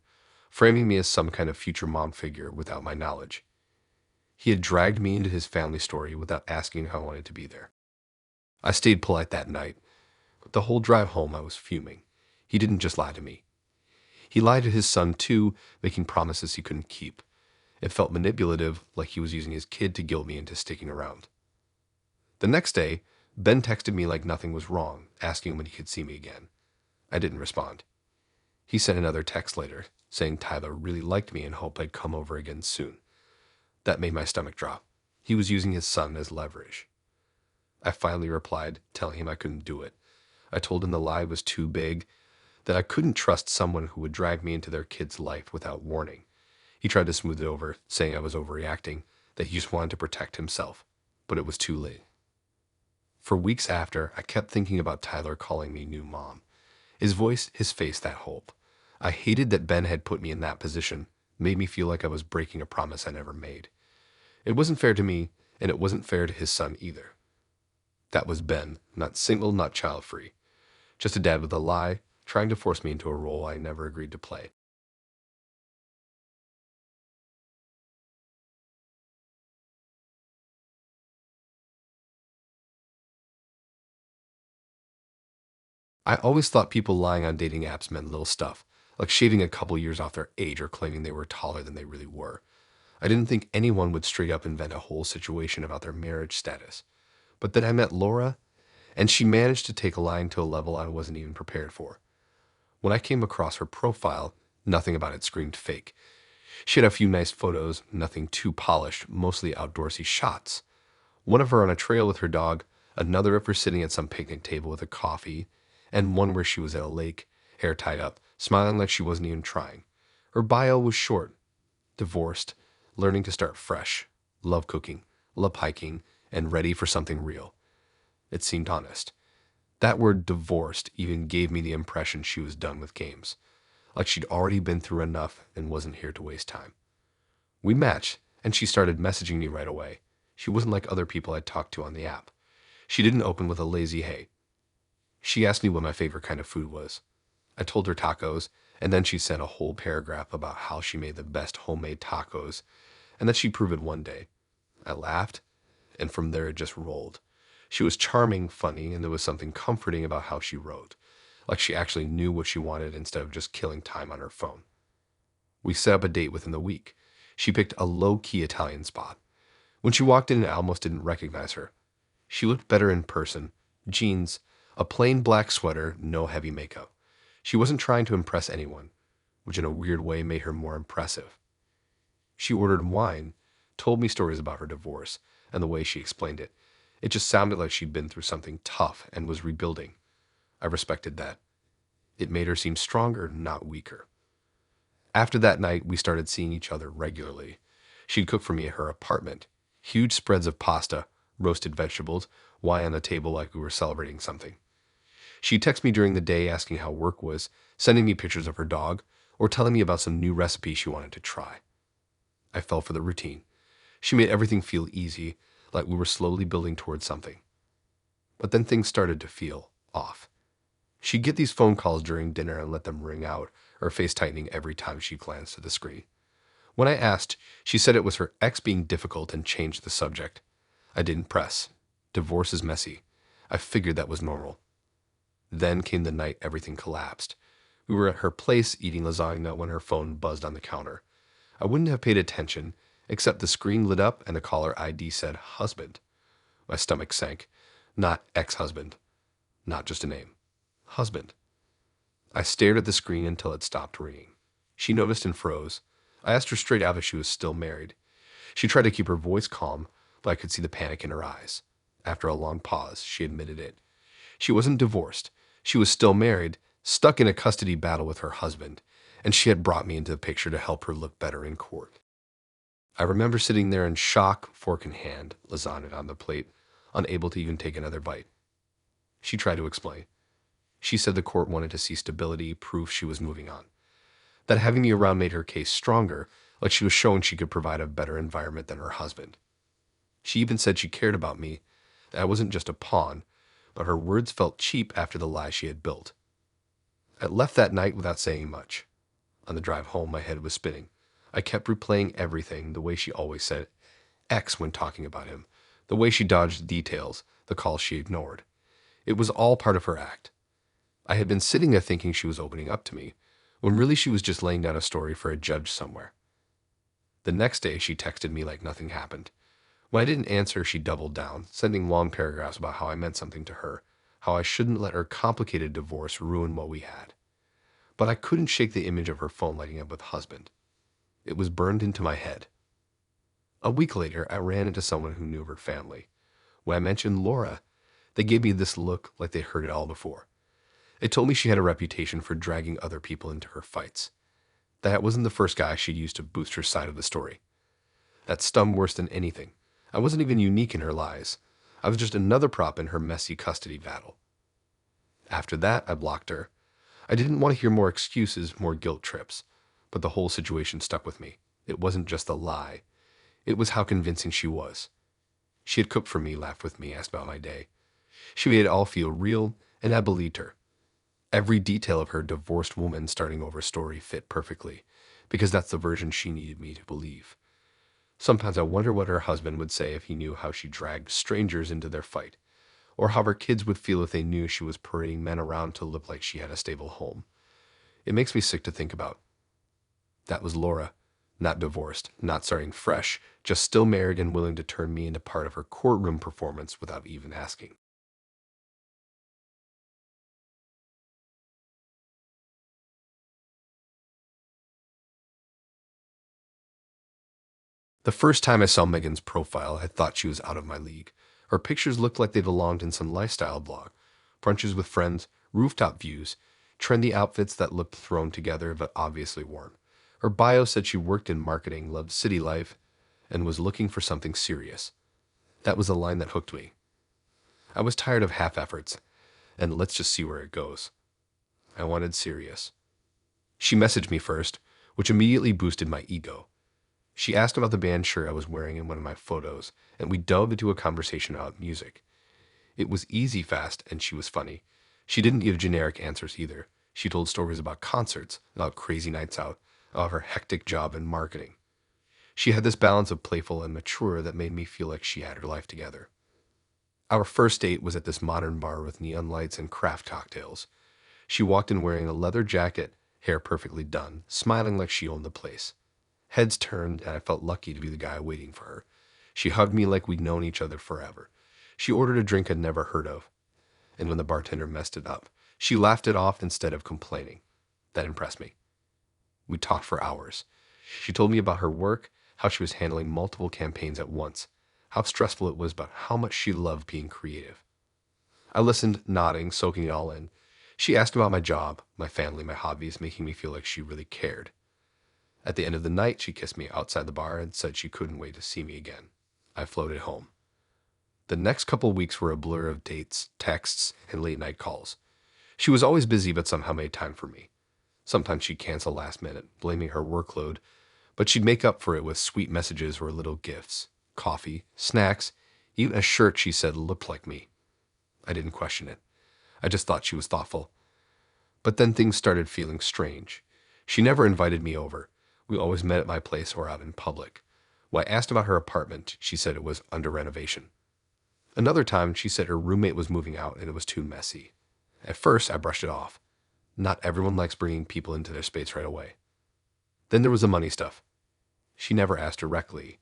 framing me as some kind of future mom figure without my knowledge. He had dragged me into his family story without asking how I wanted to be there. I stayed polite that night, but the whole drive home I was fuming. He didn't just lie to me. He lied to his son too, making promises he couldn't keep. It felt manipulative, like he was using his kid to guilt me into sticking around. The next day, Ben texted me like nothing was wrong, asking when he could see me again. I didn't respond. He sent another text later, saying Tyler really liked me and hoped I'd come over again soon. That made my stomach drop. He was using his son as leverage. I finally replied, telling him I couldn't do it. I told him the lie was too big, that I couldn't trust someone who would drag me into their kid's life without warning. He tried to smooth it over, saying I was overreacting, that he just wanted to protect himself. But it was too late. For weeks after, I kept thinking about Tyler calling me new mom. His voice, his face, that hope. I hated that Ben had put me in that position, made me feel like I was breaking a promise I never made. It wasn't fair to me, and it wasn't fair to his son either. That was Ben, not single, not child-free. Just a dad with a lie, trying to force me into a role I never agreed to play. I always thought people lying on dating apps meant little stuff, like shaving a couple years off their age or claiming they were taller than they really were. I didn't think anyone would straight up invent a whole situation about their marriage status. But then I met Laura, and she managed to take lying to a level I wasn't even prepared for. When I came across her profile, nothing about it screamed fake. She had a few nice photos, nothing too polished, mostly outdoorsy shots. One of her on a trail with her dog, another of her sitting at some picnic table with a coffee, and one where she was at a lake, hair tied up, smiling like she wasn't even trying. Her bio was short: divorced, learning to start fresh, love cooking, love hiking, and ready for something real. It seemed honest. That word divorced even gave me the impression she was done with games, like she'd already been through enough and wasn't here to waste time. We matched, and she started messaging me right away. She wasn't like other people I'd talked to on the app. She didn't open with a lazy hey. She asked me what my favorite kind of food was. I told her tacos, and then she sent a whole paragraph about how she made the best homemade tacos, and that she'd prove it one day. I laughed, and from there it just rolled. She was charming, funny, and there was something comforting about how she wrote, like she actually knew what she wanted instead of just killing time on her phone. We set up a date within the week. She picked a low-key Italian spot. When she walked in, I almost didn't recognize her. She looked better in person. Jeans, a plain black sweater, no heavy makeup. She wasn't trying to impress anyone, which in a weird way made her more impressive. She ordered wine, told me stories about her divorce, and the way she explained it. It just sounded like she'd been through something tough and was rebuilding. I respected that. It made her seem stronger, not weaker. After that night, we started seeing each other regularly. She'd cook for me at her apartment. Huge spreads of pasta, roasted vegetables, wine on the table like we were celebrating something. She'd text me during the day asking how work was, sending me pictures of her dog, or telling me about some new recipe she wanted to try. I fell for the routine. She made everything feel easy, like we were slowly building towards something. But then things started to feel off. She'd get these phone calls during dinner and let them ring out, her face tightening every time she glanced at the screen. When I asked, she said it was her ex being difficult and changed the subject. I didn't press. Divorce is messy. I figured that was normal. Then came the night everything collapsed. We were at her place eating lasagna when her phone buzzed on the counter. I wouldn't have paid attention, except the screen lit up and the caller ID said husband. My stomach sank. Not ex-husband. Not just a name. Husband. I stared at the screen until it stopped ringing. She noticed and froze. I asked her straight out if she was still married. She tried to keep her voice calm, but I could see the panic in her eyes. After a long pause, she admitted it. She wasn't divorced. She was still married, stuck in a custody battle with her husband, and she had brought me into the picture to help her look better in court. I remember sitting there in shock, fork in hand, lasagna on the plate, unable to even take another bite. She tried to explain. She said the court wanted to see stability, proof she was moving on. That having me around made her case stronger, like she was showing she could provide a better environment than her husband. She even said she cared about me, that I wasn't just a pawn, but her words felt cheap after the lie she had built. I left that night without saying much. On the drive home, my head was spinning. I kept replaying everything the way she always said X when talking about him, the way she dodged details, the calls she ignored. It was all part of her act. I had been sitting there thinking she was opening up to me, when really she was just laying down a story for a judge somewhere. The next day, she texted me like nothing happened. When I didn't answer, she doubled down, sending long paragraphs about how I meant something to her, how I shouldn't let her complicated divorce ruin what we had. But I couldn't shake the image of her phone lighting up with husband. It was burned into my head. A week later, I ran into someone who knew her family. When I mentioned Laura, they gave me this look like they'd heard it all before. They told me she had a reputation for dragging other people into her fights. That wasn't the first guy she'd used to boost her side of the story. That stung worse than anything. I wasn't even unique in her lies. I was just another prop in her messy custody battle. After that, I blocked her. I didn't want to hear more excuses, more guilt trips. But the whole situation stuck with me. It wasn't just a lie. It was how convincing she was. She had cooked for me, laughed with me, asked about my day. She made it all feel real, and I believed her. Every detail of her divorced woman starting over story fit perfectly, because that's the version she needed me to believe. Sometimes I wonder what her husband would say if he knew how she dragged strangers into their fight, or how her kids would feel if they knew she was parading men around to look like she had a stable home. It makes me sick to think about. That was Laura, not divorced, not starting fresh, just still married and willing to turn me into part of her courtroom performance without even asking. The first time I saw Megan's profile, I thought she was out of my league. Her pictures looked like they belonged in some lifestyle blog. Brunches with friends, rooftop views, trendy outfits that looked thrown together but obviously worn. Her bio said she worked in marketing, loved city life, and was looking for something serious. That was a line that hooked me. I was tired of half efforts, and let's just see where it goes. I wanted serious. She messaged me first, which immediately boosted my ego. She asked about the band shirt I was wearing in one of my photos, and we delved into a conversation about music. It was easy fast, and she was funny. She didn't give generic answers either. She told stories about concerts, about crazy nights out, about her hectic job in marketing. She had this balance of playful and mature that made me feel like she had her life together. Our first date was at this modern bar with neon lights and craft cocktails. She walked in wearing a leather jacket, hair perfectly done, smiling like she owned the place. Heads turned, and I felt lucky to be the guy waiting for her. She hugged me like we'd known each other forever. She ordered a drink I'd never heard of, and when the bartender messed it up, she laughed it off instead of complaining. That impressed me. We talked for hours. She told me about her work, how she was handling multiple campaigns at once, how stressful it was, but how much she loved being creative. I listened, nodding, soaking it all in. She asked about my job, my family, my hobbies, making me feel like she really cared. At the end of the night, she kissed me outside the bar and said she couldn't wait to see me again. I floated home. The next couple weeks were a blur of dates, texts, and late night calls. She was always busy but somehow made time for me. Sometimes she'd cancel last minute, blaming her workload, but she'd make up for it with sweet messages or little gifts, coffee, snacks, even a shirt she said looked like me. I didn't question it. I just thought she was thoughtful. But then things started feeling strange. She never invited me over. We always met at my place or out in public. When I asked about her apartment, she said it was under renovation. Another time, she said her roommate was moving out and it was too messy. At first, I brushed it off. Not everyone likes bringing people into their space right away. Then there was the money stuff. She never asked directly,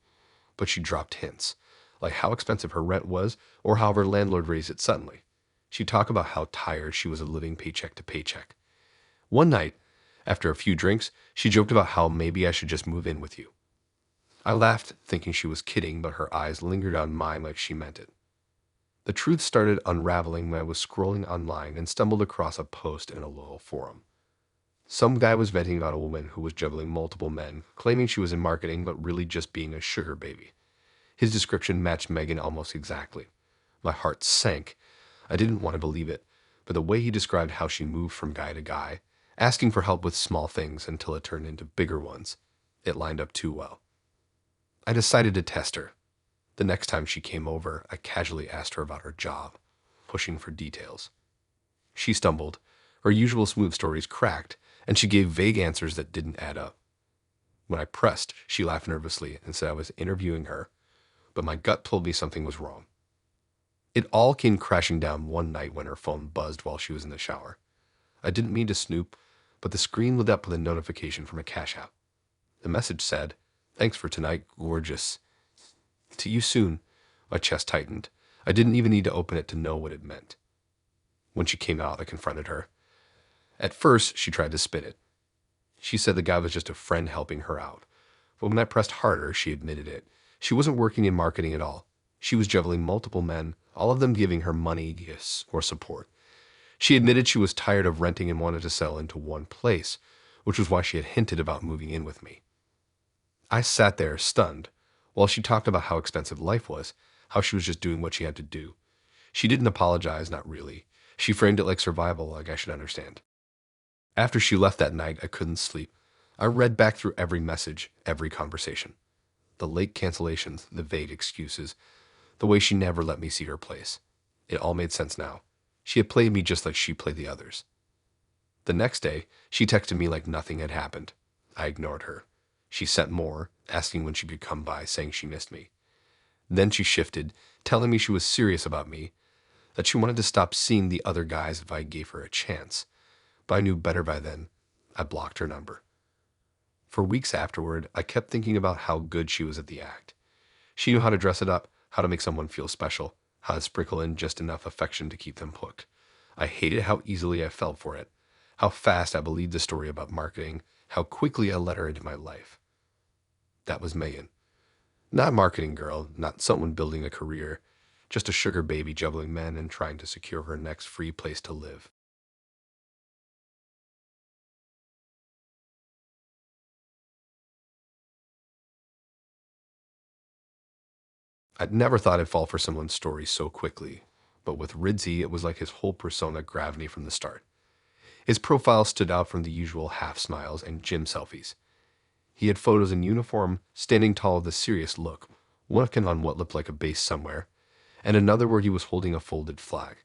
but she dropped hints, like how expensive her rent was or how her landlord raised it suddenly. She'd talk about how tired she was of living paycheck to paycheck. One night, after a few drinks, she joked about how maybe I should just move in with you. I laughed, thinking she was kidding, but her eyes lingered on mine like she meant it. The truth started unraveling when I was scrolling online and stumbled across a post in a local forum. Some guy was venting about a woman who was juggling multiple men, claiming she was in marketing but really just being a sugar baby. His description matched Megan almost exactly. My heart sank. I didn't want to believe it, but the way he described how she moved from guy to guy, asking for help with small things until it turned into bigger ones, it lined up too well. I decided to test her. The next time she came over, I casually asked her about her job, pushing for details. She stumbled. Her usual smooth stories cracked, and she gave vague answers that didn't add up. When I pressed, she laughed nervously and said I was interviewing her, but my gut told me something was wrong. It all came crashing down one night when her phone buzzed while she was in the shower. I didn't mean to snoop, but the screen lit up with a notification from a Cash App. The message said, "Thanks for tonight, gorgeous. To you soon." My chest tightened. I didn't even need to open it to know what it meant. When she came out, I confronted her. At first, she tried to spin it. She said the guy was just a friend helping her out. But when I pressed harder, she admitted it. She wasn't working in marketing at all. She was juggling multiple men, all of them giving her money, gifts, or support. She admitted she was tired of renting and wanted to settle into one place, which was why she had hinted about moving in with me. I sat there, stunned, while she talked about how expensive life was, how she was just doing what she had to do. She didn't apologize, not really. She framed it like survival, like I should understand. After she left that night, I couldn't sleep. I read back through every message, every conversation. The late cancellations, the vague excuses, the way she never let me see her place. It all made sense now. She had played me just like she played the others. The next day, she texted me like nothing had happened. I ignored her. She sent more, asking when she could come by, saying she missed me. Then she shifted, telling me she was serious about me, that she wanted to stop seeing the other guys if I gave her a chance. But I knew better by then. I blocked her number. For weeks afterward, I kept thinking about how good she was at the act. She knew how to dress it up, how to make someone feel special, how to sprinkle in just enough affection to keep them hooked. I hated how easily I fell for it, how fast I believed the story about marketing, how quickly I let her into my life. That was Megan. Not a marketing girl, not someone building a career, just a sugar baby juggling men and trying to secure her next free place to live. I'd never thought I'd fall for someone's story so quickly, but with Ridzi, it was like his whole persona grabbed me from the start. His profile stood out from the usual half smiles and gym selfies. He had photos in uniform, standing tall with a serious look, one of him on what looked like a base somewhere, and another where he was holding a folded flag.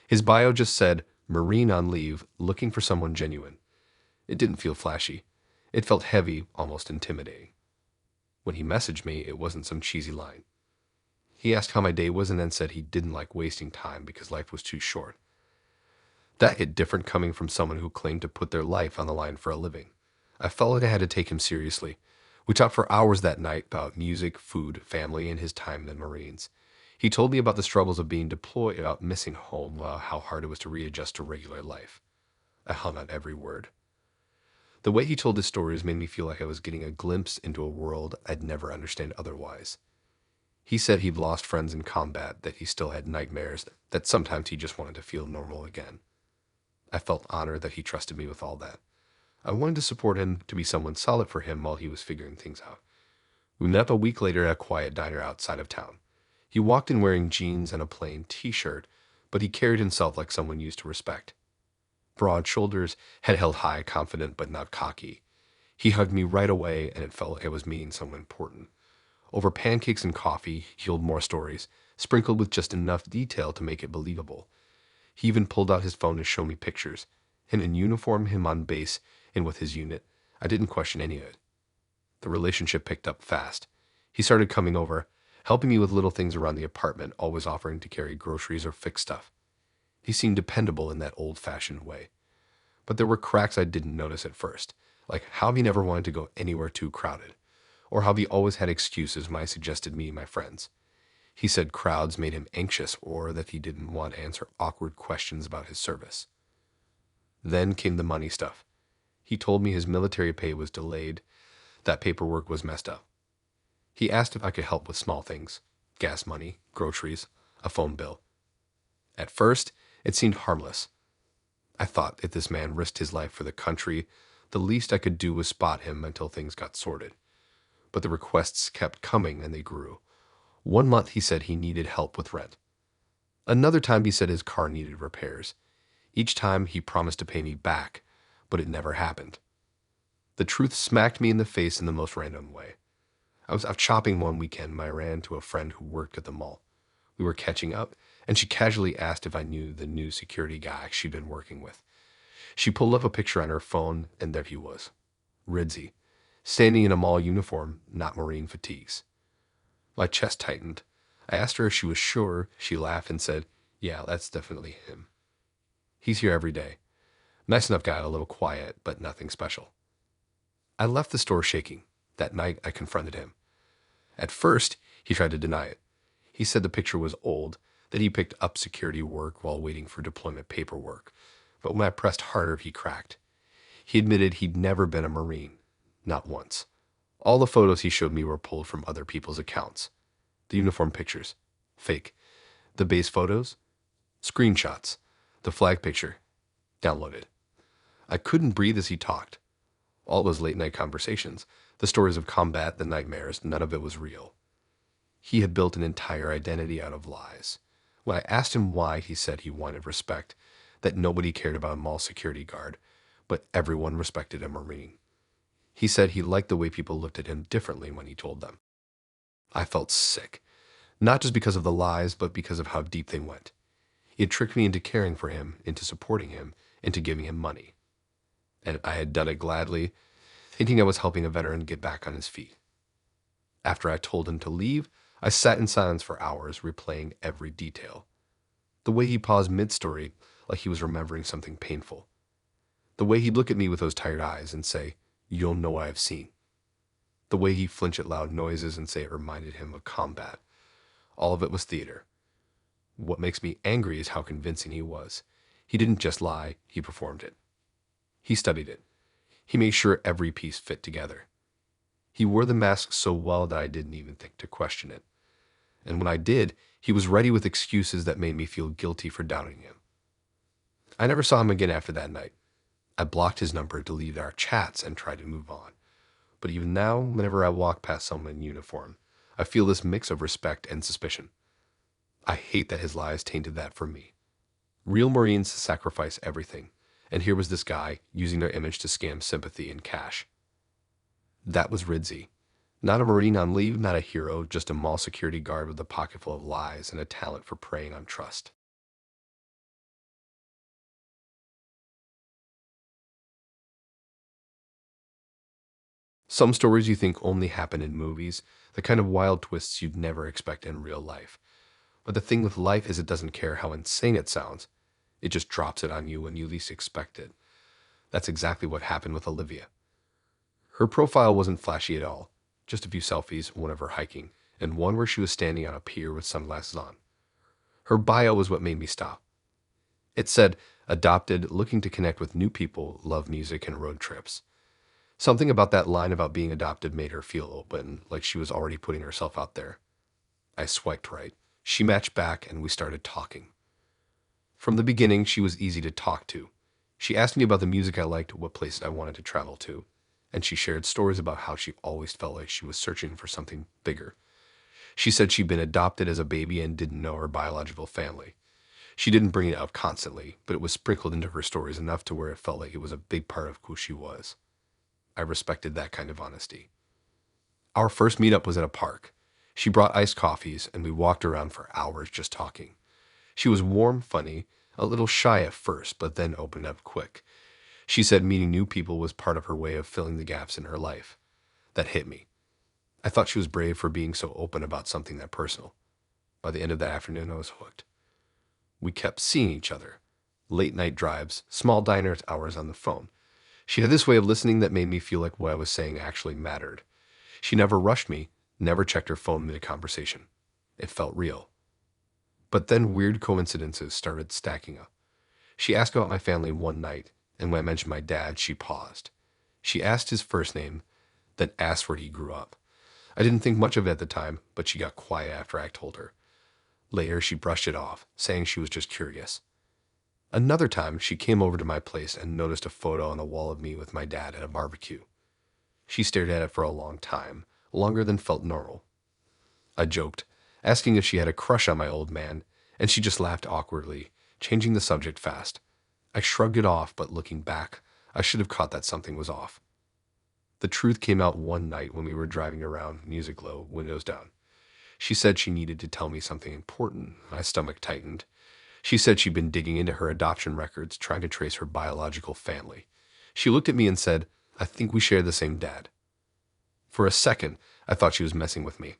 His bio just said, "Marine on leave, looking for someone genuine." It didn't feel flashy. It felt heavy, almost intimidating. When he messaged me, it wasn't some cheesy line. He asked how my day was and then said he didn't like wasting time because life was too short. That hit different coming from someone who claimed to put their life on the line for a living. I felt like I had to take him seriously. We talked for hours that night about music, food, family, and his time in the Marines. He told me about the struggles of being deployed, about missing home, how hard it was to readjust to regular life. I hung on every word. The way he told his stories made me feel like I was getting a glimpse into a world I'd never understand otherwise. He said he'd lost friends in combat, that he still had nightmares, that sometimes he just wanted to feel normal again. I felt honored that he trusted me with all that. I wanted to support him, to be someone solid for him while he was figuring things out. We met up a week later at a quiet diner outside of town. He walked in wearing jeans and a plain t-shirt, but he carried himself like someone used to respect. Broad shoulders, head held high, confident but not cocky. He hugged me right away, and it felt like I was meeting someone important. Over pancakes and coffee, he told more stories, sprinkled with just enough detail to make it believable. He even pulled out his phone to show me pictures. and in uniform, him on base and with his unit. I didn't question any of it. The relationship picked up fast. He started coming over, helping me with little things around the apartment, always offering to carry groceries or fix stuff. He seemed dependable in that old-fashioned way. But there were cracks I didn't notice at first, like how he never wanted to go anywhere too crowded, or how he always had excuses when I suggested meeting my friends. He said crowds made him anxious or that he didn't want to answer awkward questions about his service. Then came the money stuff. He told me his military pay was delayed, that paperwork was messed up. He asked if I could help with small things, gas money, groceries, a phone bill. At first, it seemed harmless. I thought if this man risked his life for the country, the least I could do was spot him until things got sorted. But the requests kept coming and they grew. One month he said he needed help with rent. Another time he said his car needed repairs. Each time he promised to pay me back, but it never happened. The truth smacked me in the face in the most random way. I was out shopping one weekend when I ran into a friend who worked at the mall. We were catching up, and she casually asked if I knew the new security guy she'd been working with. She pulled up a picture on her phone, and there he was, Ridzy, standing in a mall uniform, not Marine fatigues. My chest tightened. I asked her if she was sure. She laughed and said, "Yeah, that's definitely him. He's here every day. Nice enough guy, a little quiet, but nothing special." I left the store shaking. That night, I confronted him. At first, he tried to deny it. He said the picture was old, that he picked up security work while waiting for deployment paperwork. But when I pressed harder, he cracked. He admitted he'd never been a Marine. Not once. All the photos he showed me were pulled from other people's accounts. The uniform pictures. Fake. The base photos. Screenshots. The flag picture. Downloaded. I couldn't breathe as he talked. All those late-night conversations, the stories of combat, the nightmares, none of it was real. He had built an entire identity out of lies. When I asked him why, he said he wanted respect, that nobody cared about a mall security guard, but everyone respected a Marine. He said he liked the way people looked at him differently when he told them. I felt sick, not just because of the lies, but because of how deep they went. He had tricked me into caring for him, into supporting him, into giving him money. And I had done it gladly, thinking I was helping a veteran get back on his feet. After I told him to leave, I sat in silence for hours, replaying every detail. The way he paused mid-story, like he was remembering something painful. The way he'd look at me with those tired eyes and say, "You'll know what I've seen." The way he'd flinch at loud noises and say it reminded him of combat. All of it was theater. What makes me angry is how convincing he was. He didn't just lie, he performed it. He studied it. He made sure every piece fit together. He wore the mask so well that I didn't even think to question it. And when I did, he was ready with excuses that made me feel guilty for doubting him. I never saw him again after that night. I blocked his number, deleted our chats, and tried to move on. But even now, whenever I walk past someone in uniform, I feel this mix of respect and suspicion. I hate that his lies tainted that for me. Real Marines sacrifice everything, and here was this guy using their image to scam sympathy and cash. That was Ridzy. Not a Marine on leave, not a hero, just a mall security guard with a pocket full of lies and a talent for preying on trust. Some stories you think only happen in movies, the kind of wild twists you'd never expect in real life. But the thing with life is it doesn't care how insane it sounds. It just drops it on you when you least expect it. That's exactly what happened with Olivia. Her profile wasn't flashy at all. Just a few selfies, one of her hiking, and one where she was standing on a pier with sunglasses on. Her bio was what made me stop. It said, adopted, looking to connect with new people, love music and road trips. Something about that line about being adopted made her feel open, like she was already putting herself out there. I swiped right. She matched back and we started talking. From the beginning, she was easy to talk to. She asked me about the music I liked, what places I wanted to travel to, and she shared stories about how she always felt like she was searching for something bigger. She said she'd been adopted as a baby and didn't know her biological family. She didn't bring it up constantly, but it was sprinkled into her stories enough to where it felt like it was a big part of who she was. I respected that kind of honesty. Our first meetup was at a park. She brought iced coffees, and we walked around for hours just talking. She was warm, funny, A little shy at first, but then opened up quick. She said meeting new people was part of her way of filling the gaps in her life. That hit me. I thought she was brave for being so open about something that personal. By the end of that afternoon, I was hooked. We kept seeing each other. Late night drives, small diners, hours on the phone. She had this way of listening that made me feel like what I was saying actually mattered. She never rushed me, never checked her phone mid-conversation. It felt real. But then weird coincidences started stacking up. She asked about my family one night, and when I mentioned my dad, she paused. She asked his first name, then asked where he grew up. I didn't think much of it at the time, but she got quiet after I told her. Later, she brushed it off, saying she was just curious. Another time, she came over to my place and noticed a photo on the wall of me with my dad at a barbecue. She stared at it for a long time, longer than felt normal. I joked, asking if she had a crush on my old man, and she just laughed awkwardly, changing the subject fast. I shrugged it off, but looking back, I should have caught that something was off. The truth came out one night when we were driving around, music low, windows down. She said she needed to tell me something important. My stomach tightened. She said she'd been digging into her adoption records, trying to trace her biological family. She looked at me and said, "I think we share the same dad." For a second, I thought she was messing with me.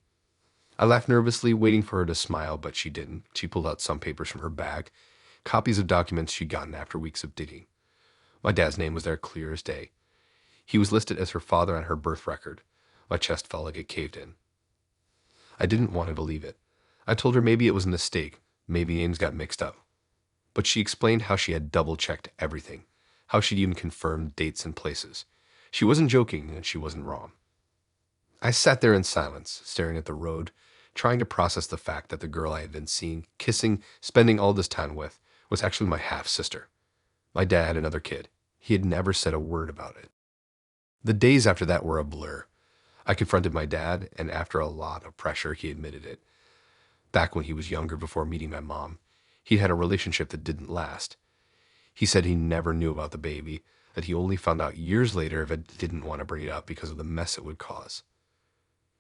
I laughed nervously, waiting for her to smile, but she didn't. She pulled out some papers from her bag, copies of documents she'd gotten after weeks of digging. My dad's name was there clear as day. He was listed as her father on her birth record. My chest felt like it caved in. I didn't want to believe it. I told her maybe it was a mistake, maybe names got mixed up. But she explained how she had double-checked everything, how she'd even confirmed dates and places. She wasn't joking, and she wasn't wrong. I sat there in silence, staring at the road, trying to process the fact that the girl I had been seeing, kissing, spending all this time with, was actually my half-sister. My dad, another kid. He had never said a word about it. The days after that were a blur. I confronted my dad, and after a lot of pressure, he admitted it. Back when he was younger, before meeting my mom, he'd had a relationship that didn't last. He said he never knew about the baby, that he only found out years later if it didn't want to bring it up because of the mess it would cause.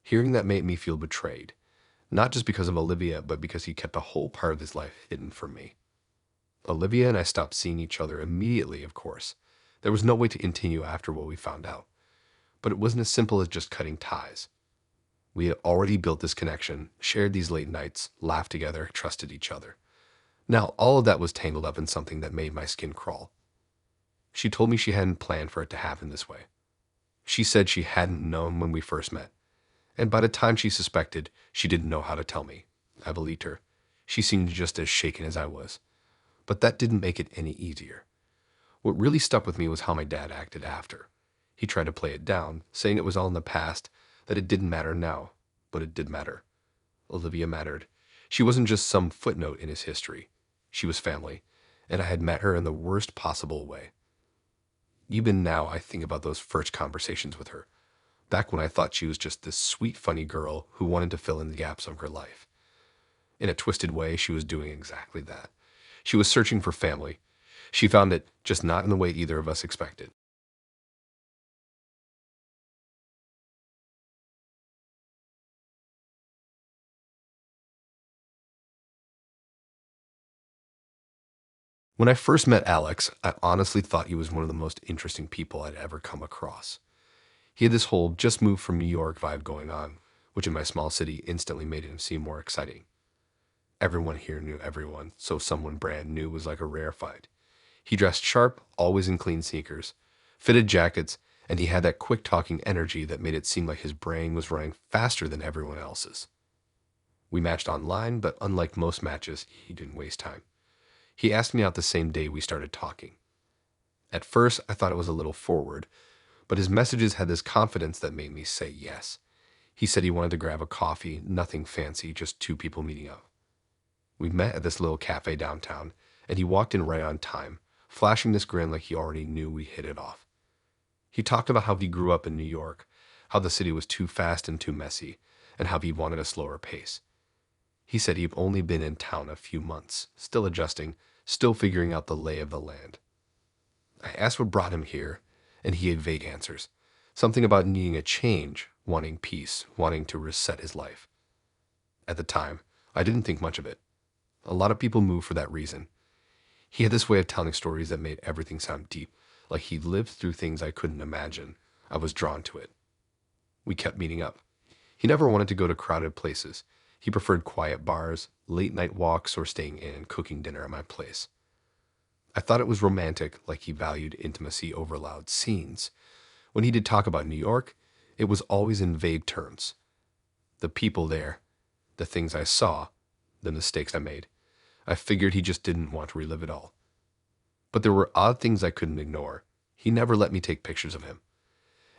Hearing that made me feel betrayed, not just because of Olivia, but because he kept a whole part of his life hidden from me. Olivia and I stopped seeing each other immediately, of course. There was no way to continue after what we found out. But it wasn't as simple as just cutting ties. We had already built this connection, shared these late nights, laughed together, trusted each other. Now, all of that was tangled up in something that made my skin crawl. She told me she hadn't planned for it to happen this way. She said she hadn't known when we first met. And by the time she suspected, she didn't know how to tell me. I believed her. She seemed just as shaken as I was. But that didn't make it any easier. What really stuck with me was how my dad acted after. He tried to play it down, saying it was all in the past, that it didn't matter now. But it did matter. Olivia mattered. She wasn't just some footnote in his history. She was family, and I had met her in the worst possible way. Even now, I think about those first conversations with her, back when I thought she was just this sweet, funny girl who wanted to fill in the gaps of her life. In a twisted way, she was doing exactly that. She was searching for family. She found it, just not in the way either of us expected. When I first met Alex, I honestly thought he was one of the most interesting people I'd ever come across. He had this whole just moved from New York vibe going on, which in my small city instantly made him seem more exciting. Everyone here knew everyone, so someone brand new was like a rare find. He dressed sharp, always in clean sneakers, fitted jackets, and he had that quick talking energy that made it seem like his brain was running faster than everyone else's. We matched online, but unlike most matches, he didn't waste time. He asked me out the same day we started talking. At first, I thought it was a little forward, but his messages had this confidence that made me say yes. He said he wanted to grab a coffee, nothing fancy, just two people meeting up. We met at this little cafe downtown, and he walked in right on time, flashing this grin like he already knew we hit it off. He talked about how he grew up in New York, how the city was too fast and too messy, and how he wanted a slower pace. He said he'd only been in town a few months, still adjusting, still figuring out the lay of the land. I asked what brought him here, and he had vague answers. Something about needing a change, wanting peace, wanting to reset his life. At the time, I didn't think much of it. A lot of people move for that reason. He had this way of telling stories that made everything sound deep, like he'd lived through things I couldn't imagine. I was drawn to it. We kept meeting up. He never wanted to go to crowded places. He preferred quiet bars, late night walks, or staying in and cooking dinner at my place. I thought it was romantic, like he valued intimacy over loud scenes. When he did talk about New York, it was always in vague terms. The people there, the things I saw, the mistakes I made. I figured he just didn't want to relive it all. But there were odd things I couldn't ignore. He never let me take pictures of him.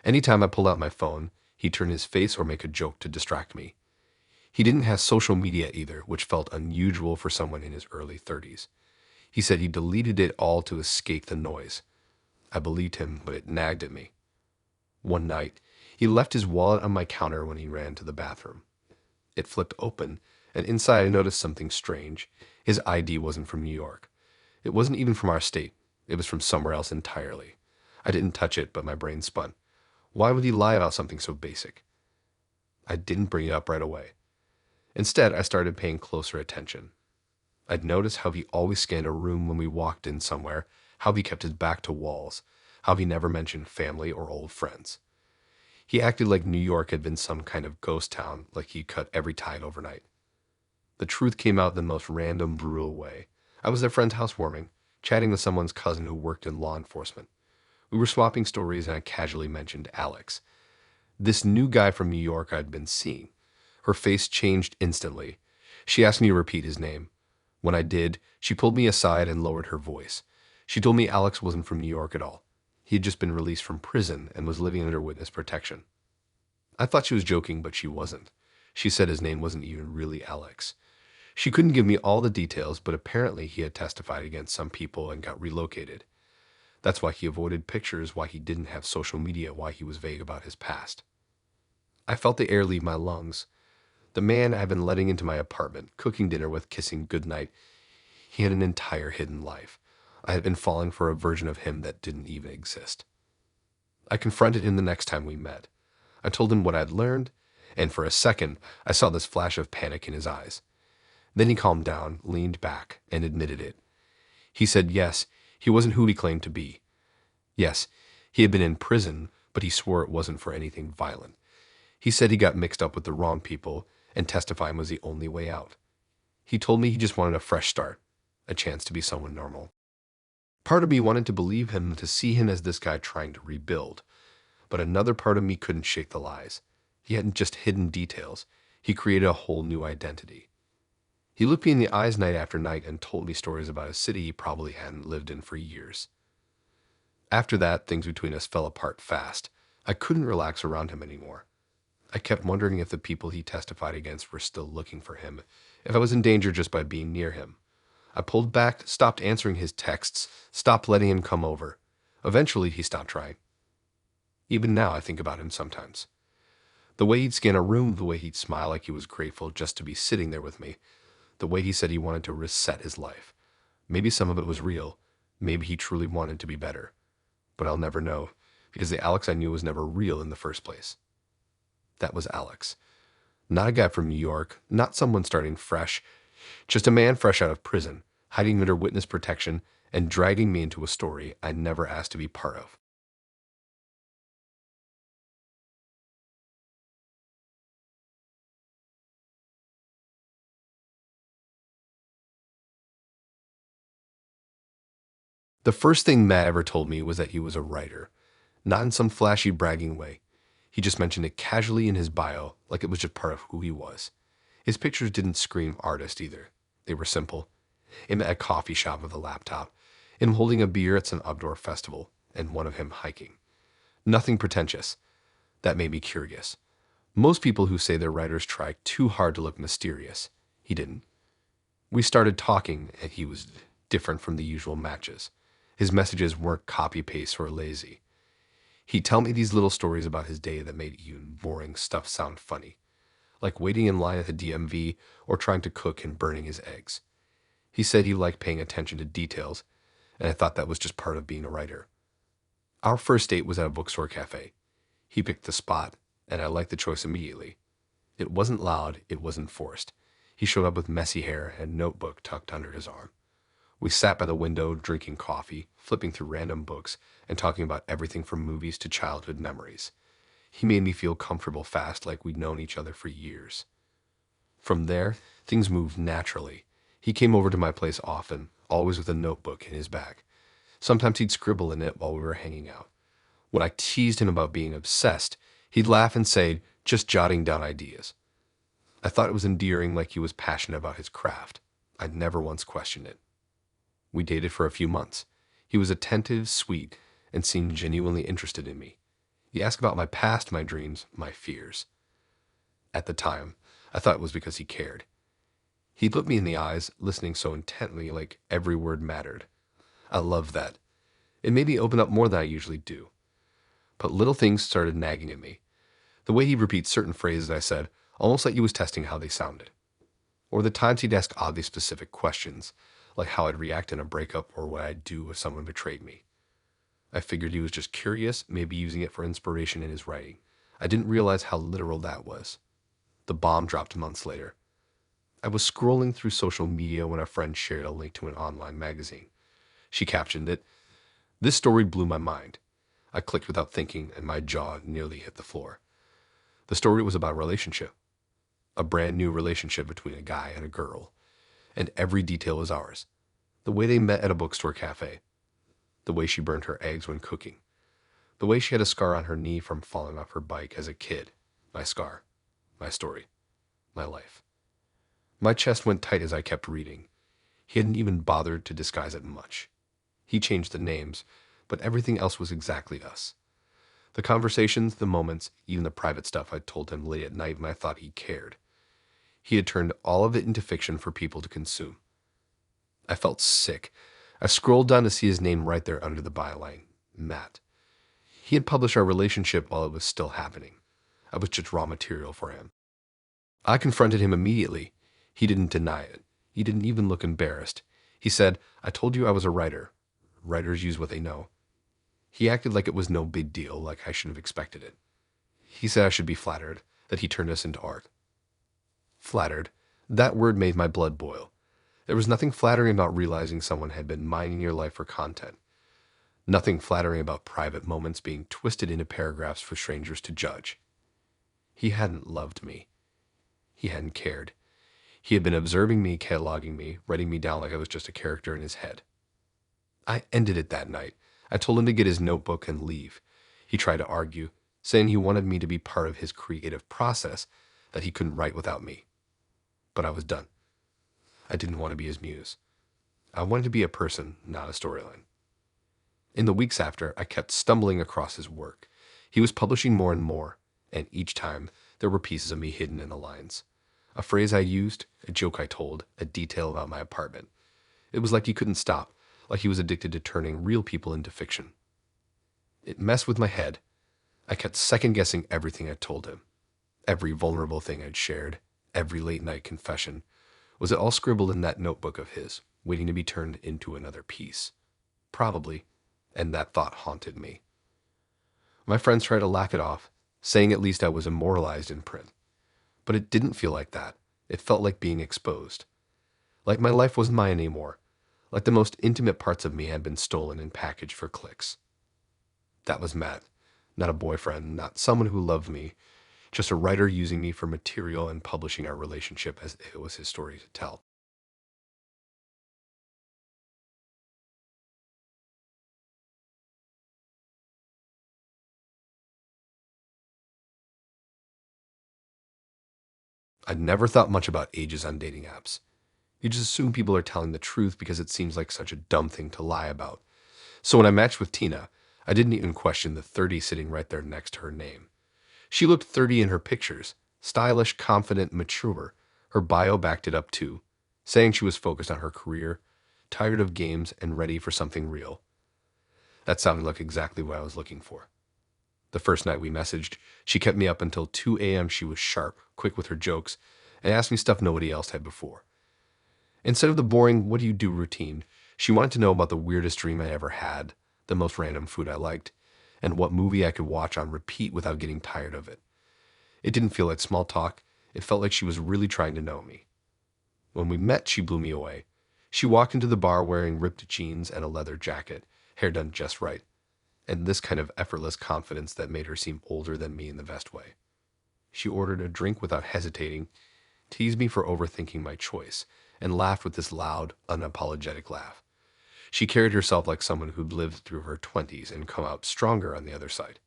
Anytime I pulled out my phone, he'd turn his face or make a joke to distract me. He didn't have social media either, which felt unusual for someone in his early 30s. He said he deleted it all to escape the noise. I believed him, but it nagged at me. One night, he left his wallet on my counter when he ran to the bathroom. It flipped open, and inside I noticed something strange. His ID wasn't from New York. It wasn't even from our state. It was from somewhere else entirely. I didn't touch it, but my brain spun. Why would he lie about something so basic? I didn't bring it up right away. Instead, I started paying closer attention. I'd noticed how he always scanned a room when we walked in somewhere, how he kept his back to walls, how he never mentioned family or old friends. He acted like New York had been some kind of ghost town, like he'd cut every tide overnight. The truth came out in the most random, brutal way. I was at a friend's housewarming, chatting with someone's cousin who worked in law enforcement. We were swapping stories and I casually mentioned Alex, this new guy from New York I'd been seeing. Her face changed instantly. She asked me to repeat his name. When I did, she pulled me aside and lowered her voice. She told me Alex wasn't from New York at all. He had just been released from prison and was living under witness protection. I thought she was joking, but she wasn't. She said his name wasn't even really Alex. She couldn't give me all the details, but apparently he had testified against some people and got relocated. That's why he avoided pictures, why he didn't have social media, why he was vague about his past. I felt the air leave my lungs. The man I've been letting into my apartment, cooking dinner with, kissing goodnight, he had an entire hidden life. I had been falling for a version of him that didn't even exist. I confronted him the next time we met. I told him what I'd learned, and for a second, I saw this flash of panic in his eyes. Then he calmed down, leaned back, and admitted it. He said yes, he wasn't who he claimed to be. Yes, he had been in prison, but he swore it wasn't for anything violent. He said he got mixed up with the wrong people, and testifying was the only way out. He told me he just wanted a fresh start, a chance to be someone normal. Part of me wanted to believe him, to see him as this guy trying to rebuild, but another part of me couldn't shake the lies. He hadn't just hidden details, he created a whole new identity. He looked me in the eyes night after night and told me stories about a city he probably hadn't lived in for years. After that, things between us fell apart fast. I couldn't relax around him anymore. I kept wondering if the people he testified against were still looking for him, if I was in danger just by being near him. I pulled back, stopped answering his texts, stopped letting him come over. Eventually, he stopped trying. Even now, I think about him sometimes. The way he'd scan a room, the way he'd smile like he was grateful just to be sitting there with me, the way he said he wanted to reset his life. Maybe some of it was real. Maybe he truly wanted to be better. But I'll never know, because the Alex I knew was never real in the first place. That was Alex. Not a guy from New York, not someone starting fresh, just a man fresh out of prison, hiding under witness protection and dragging me into a story I never asked to be part of. The first thing Matt ever told me was that he was a writer, not in some flashy bragging way. He just mentioned it casually in his bio, like it was just part of who he was. His pictures didn't scream artist either. They were simple. Him at a coffee shop with a laptop, him holding a beer at some outdoor festival, and one of him hiking. Nothing pretentious. That made me curious. Most people who say they're writers try too hard to look mysterious. He didn't. We started talking, and he was different from the usual matches. His messages weren't copy-paste or lazy. He'd tell me these little stories about his day that made even boring stuff sound funny, like waiting in line at the DMV or trying to cook and burning his eggs. He said he liked paying attention to details, and I thought that was just part of being a writer. Our first date was at a bookstore cafe. He picked the spot, and I liked the choice immediately. It wasn't loud, it wasn't forced. He showed up with messy hair and a notebook tucked under his arm. We sat by the window, drinking coffee, flipping through random books, and talking about everything from movies to childhood memories. He made me feel comfortable fast, like we'd known each other for years. From there, things moved naturally. He came over to my place often, always with a notebook in his bag. Sometimes he'd scribble in it while we were hanging out. When I teased him about being obsessed, he'd laugh and say, just jotting down ideas. I thought it was endearing, like he was passionate about his craft. I'd never once questioned it. We dated for a few months. He was attentive, sweet, and seemed genuinely interested in me. He asked about my past, my dreams, my fears. At the time, I thought it was because he cared. He'd look me in the eyes, listening so intently, like every word mattered. I loved that. It made me open up more than I usually do. But little things started nagging at me. The way he'd repeat certain phrases I said, almost like he was testing how they sounded. Or the times he'd ask oddly specific questions, like how I'd react in a breakup or what I'd do if someone betrayed me. I figured he was just curious, maybe using it for inspiration in his writing. I didn't realize how literal that was. The bomb dropped months later. I was scrolling through social media when a friend shared a link to an online magazine. She captioned it, "This story blew my mind." I clicked without thinking, and my jaw nearly hit the floor. The story was about a relationship, a brand new relationship between a guy and a girl, and every detail was ours. The way they met at a bookstore cafe, the way she burned her eggs when cooking, the way she had a scar on her knee from falling off her bike as a kid. My scar, my story, my life. My chest went tight as I kept reading. He hadn't even bothered to disguise it much. He changed the names, but everything else was exactly us. The conversations, the moments, even the private stuff I'd told him late at night when I thought he cared. He had turned all of it into fiction for people to consume. I felt sick. I scrolled down to see his name right there under the byline, Matt. He had published our relationship while it was still happening. I was just raw material for him. I confronted him immediately. He didn't deny it. He didn't even look embarrassed. He said, "I told you I was a writer. Writers use what they know." He acted like it was no big deal, like I should have expected it. He said I should be flattered, that he turned us into art. Flattered. That word made my blood boil. There was nothing flattering about realizing someone had been mining your life for content. Nothing flattering about private moments being twisted into paragraphs for strangers to judge. He hadn't loved me. He hadn't cared. He had been observing me, cataloging me, writing me down like I was just a character in his head. I ended it that night. I told him to get his notebook and leave. He tried to argue, saying he wanted me to be part of his creative process, that he couldn't write without me. But I was done. I didn't want to be his muse. I wanted to be a person, not a storyline. In the weeks after, I kept stumbling across his work. He was publishing more and more, and each time there were pieces of me hidden in the lines. A phrase I used, a joke I told, a detail about my apartment. It was like he couldn't stop, like he was addicted to turning real people into fiction. It messed with my head. I kept second-guessing everything I told him. Every vulnerable thing I'd shared, every late-night confession. Was it all scribbled in that notebook of his, waiting to be turned into another piece? Probably, and that thought haunted me. My friends tried to laugh it off, saying at least I was immortalized in print. But it didn't feel like that. It felt like being exposed. Like my life wasn't mine anymore. Like the most intimate parts of me had been stolen and packaged for clicks. That was Matt. Not a boyfriend, not someone who loved me. Just a writer using me for material and publishing our relationship as if it was his story to tell. I'd never thought much about ages on dating apps. You just assume people are telling the truth because it seems like such a dumb thing to lie about. So when I matched with Tina, I didn't even question the 30 sitting right there next to her name. She looked 30 in her pictures, stylish, confident, mature. Her bio backed it up too, saying she was focused on her career, tired of games, and ready for something real. That sounded like exactly what I was looking for. The first night we messaged, she kept me up until 2 a.m. She was sharp, quick with her jokes, and asked me stuff nobody else had before. Instead of the boring "what do you do" routine, she wanted to know about the weirdest dream I ever had, the most random food I liked, and what movie I could watch on repeat without getting tired of it. It didn't feel like small talk. It felt like she was really trying to know me. When we met, she blew me away. She walked into the bar wearing ripped jeans and a leather jacket, hair done just right, and this kind of effortless confidence that made her seem older than me in the best way. She ordered a drink without hesitating, teased me for overthinking my choice, and laughed with this loud, unapologetic laugh. She carried herself like someone who'd lived through her 20s and come out stronger on the other side.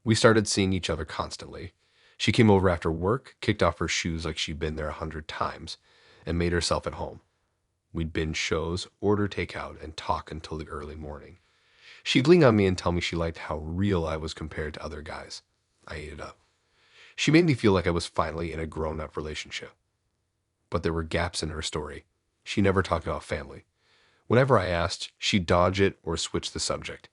We started seeing each other constantly. She came over after work, kicked off her shoes like she'd been there 100 times, and made herself at home. We'd binge shows, order takeout, and talk until the early morning. She'd lean on me and tell me she liked how real I was compared to other guys. I ate it up. She made me feel like I was finally in a grown-up relationship. But there were gaps in her story. She never talked about family. Whenever I asked, she'd dodge it or switch the subject.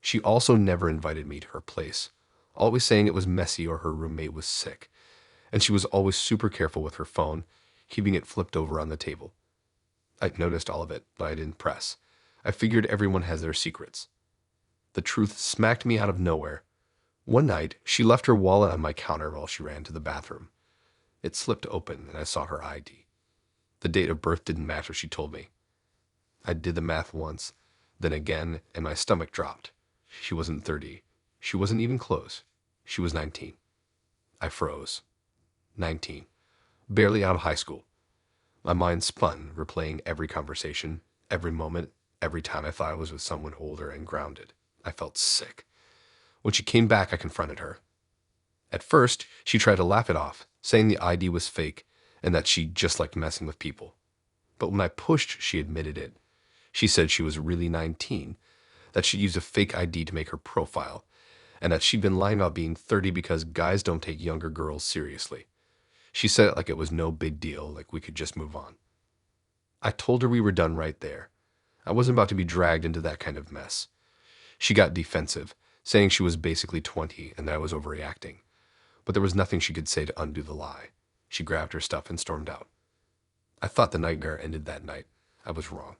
She also never invited me to her place, always saying it was messy or her roommate was sick. And she was always super careful with her phone, keeping it flipped over on the table. I noticed all of it, but I didn't press. I figured everyone has their secrets. The truth smacked me out of nowhere. One night, she left her wallet on my counter while she ran to the bathroom. It slipped open, and I saw her ID. The date of birth didn't match what she told me. I did the math once, then again, and my stomach dropped. She wasn't 30. She wasn't even close. She was 19. I froze. 19. Barely out of high school. My mind spun, replaying every conversation, every moment, every time I thought I was with someone older and grounded. I felt sick. When she came back, I confronted her. At first, she tried to laugh it off, saying the ID was fake and that she just liked messing with people. But when I pushed, she admitted it. She said she was really 19, that she'd used a fake ID to make her profile, and that she'd been lying about being 30 because guys don't take younger girls seriously. She said it like it was no big deal, like we could just move on. I told her we were done right there. I wasn't about to be dragged into that kind of mess. She got defensive, saying she was basically 20 and that I was overreacting. But there was nothing she could say to undo the lie. She grabbed her stuff and stormed out. I thought the nightmare ended that night. I was wrong.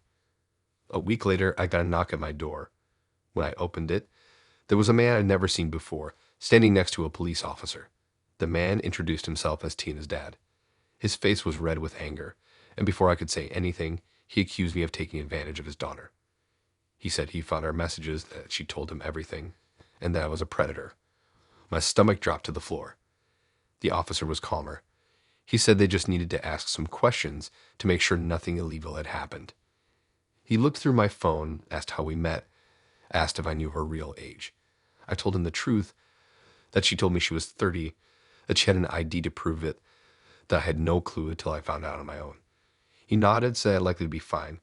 A week later, I got a knock at my door. When I opened it, there was a man I'd never seen before, standing next to a police officer. The man introduced himself as Tina's dad. His face was red with anger, and before I could say anything, he accused me of taking advantage of his daughter. He said he found our messages, that she told him everything, and that I was a predator. My stomach dropped to the floor. The officer was calmer. He said they just needed to ask some questions to make sure nothing illegal had happened. He looked through my phone, asked how we met, asked if I knew her real age. I told him the truth, that she told me she was 30, that she had an ID to prove it, that I had no clue until I found out on my own. He nodded, said I'd likely be fine,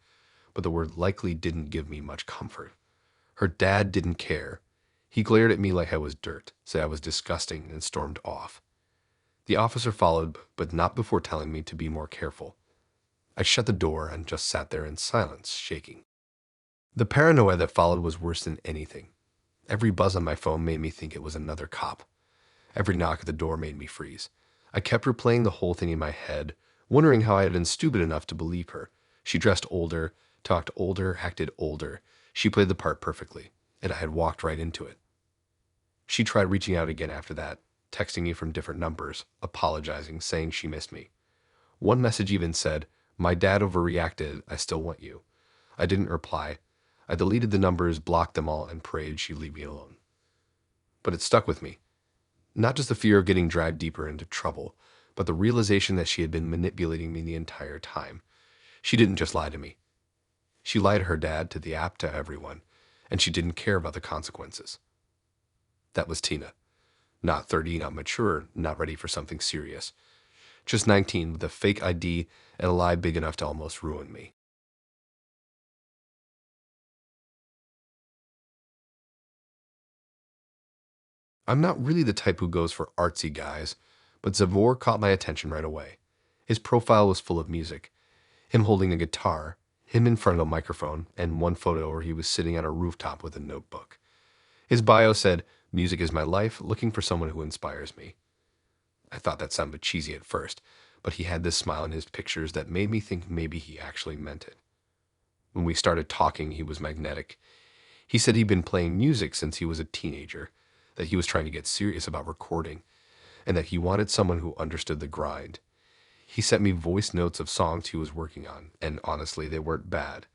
but the word likely didn't give me much comfort. Her dad didn't care. He glared at me like I was dirt, said I was disgusting, and stormed off. The officer followed, but not before telling me to be more careful. I shut the door and just sat there in silence, shaking. The paranoia that followed was worse than anything. Every buzz on my phone made me think it was another cop. Every knock at the door made me freeze. I kept replaying the whole thing in my head, wondering how I had been stupid enough to believe her. She dressed older, talked older, acted older. She played the part perfectly, and I had walked right into it. She tried reaching out again after that, texting me from different numbers, apologizing, saying she missed me. One message even said, "My dad overreacted, I still want you." I didn't reply. I deleted the numbers, blocked them all, and prayed she'd leave me alone. But it stuck with me. Not just the fear of getting dragged deeper into trouble, but the realization that she had been manipulating me the entire time. She didn't just lie to me. She lied to her dad, to the app, to everyone, and she didn't care about the consequences. That was Tina. Not 30, not mature, not ready for something serious. Just 19 with a fake ID and a lie big enough to almost ruin me. I'm not really the type who goes for artsy guys, but Zavor caught my attention right away. His profile was full of music. Him holding a guitar, him in front of a microphone, and one photo where he was sitting on a rooftop with a notebook. His bio said, "Music is my life, looking for someone who inspires me." I thought that sounded cheesy at first, but he had this smile in his pictures that made me think maybe he actually meant it. When we started talking, he was magnetic. He said he'd been playing music since he was a teenager, that he was trying to get serious about recording, and that he wanted someone who understood the grind. He sent me voice notes of songs he was working on, and honestly, they weren't bad.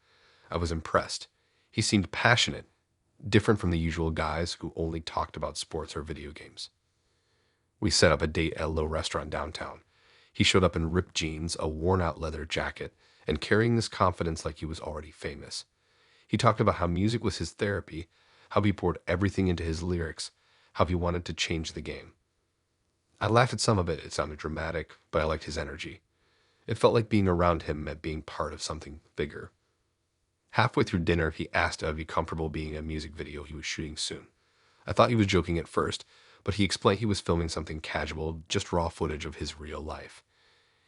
I was impressed. He seemed passionate, different from the usual guys who only talked about sports or video games. We set up a date at a low restaurant downtown. He showed up in ripped jeans, a worn out leather jacket, and carrying this confidence like he was already famous. He talked about how music was his therapy, how he poured everything into his lyrics, how he wanted to change the game. I laughed at some of it. It sounded dramatic, but I liked his energy. It felt like being around him meant being part of something bigger. Halfway through dinner, he asked if I'd be comfortable being in a music video he was shooting soon. I thought he was joking at first, but he explained he was filming something casual, just raw footage of his real life.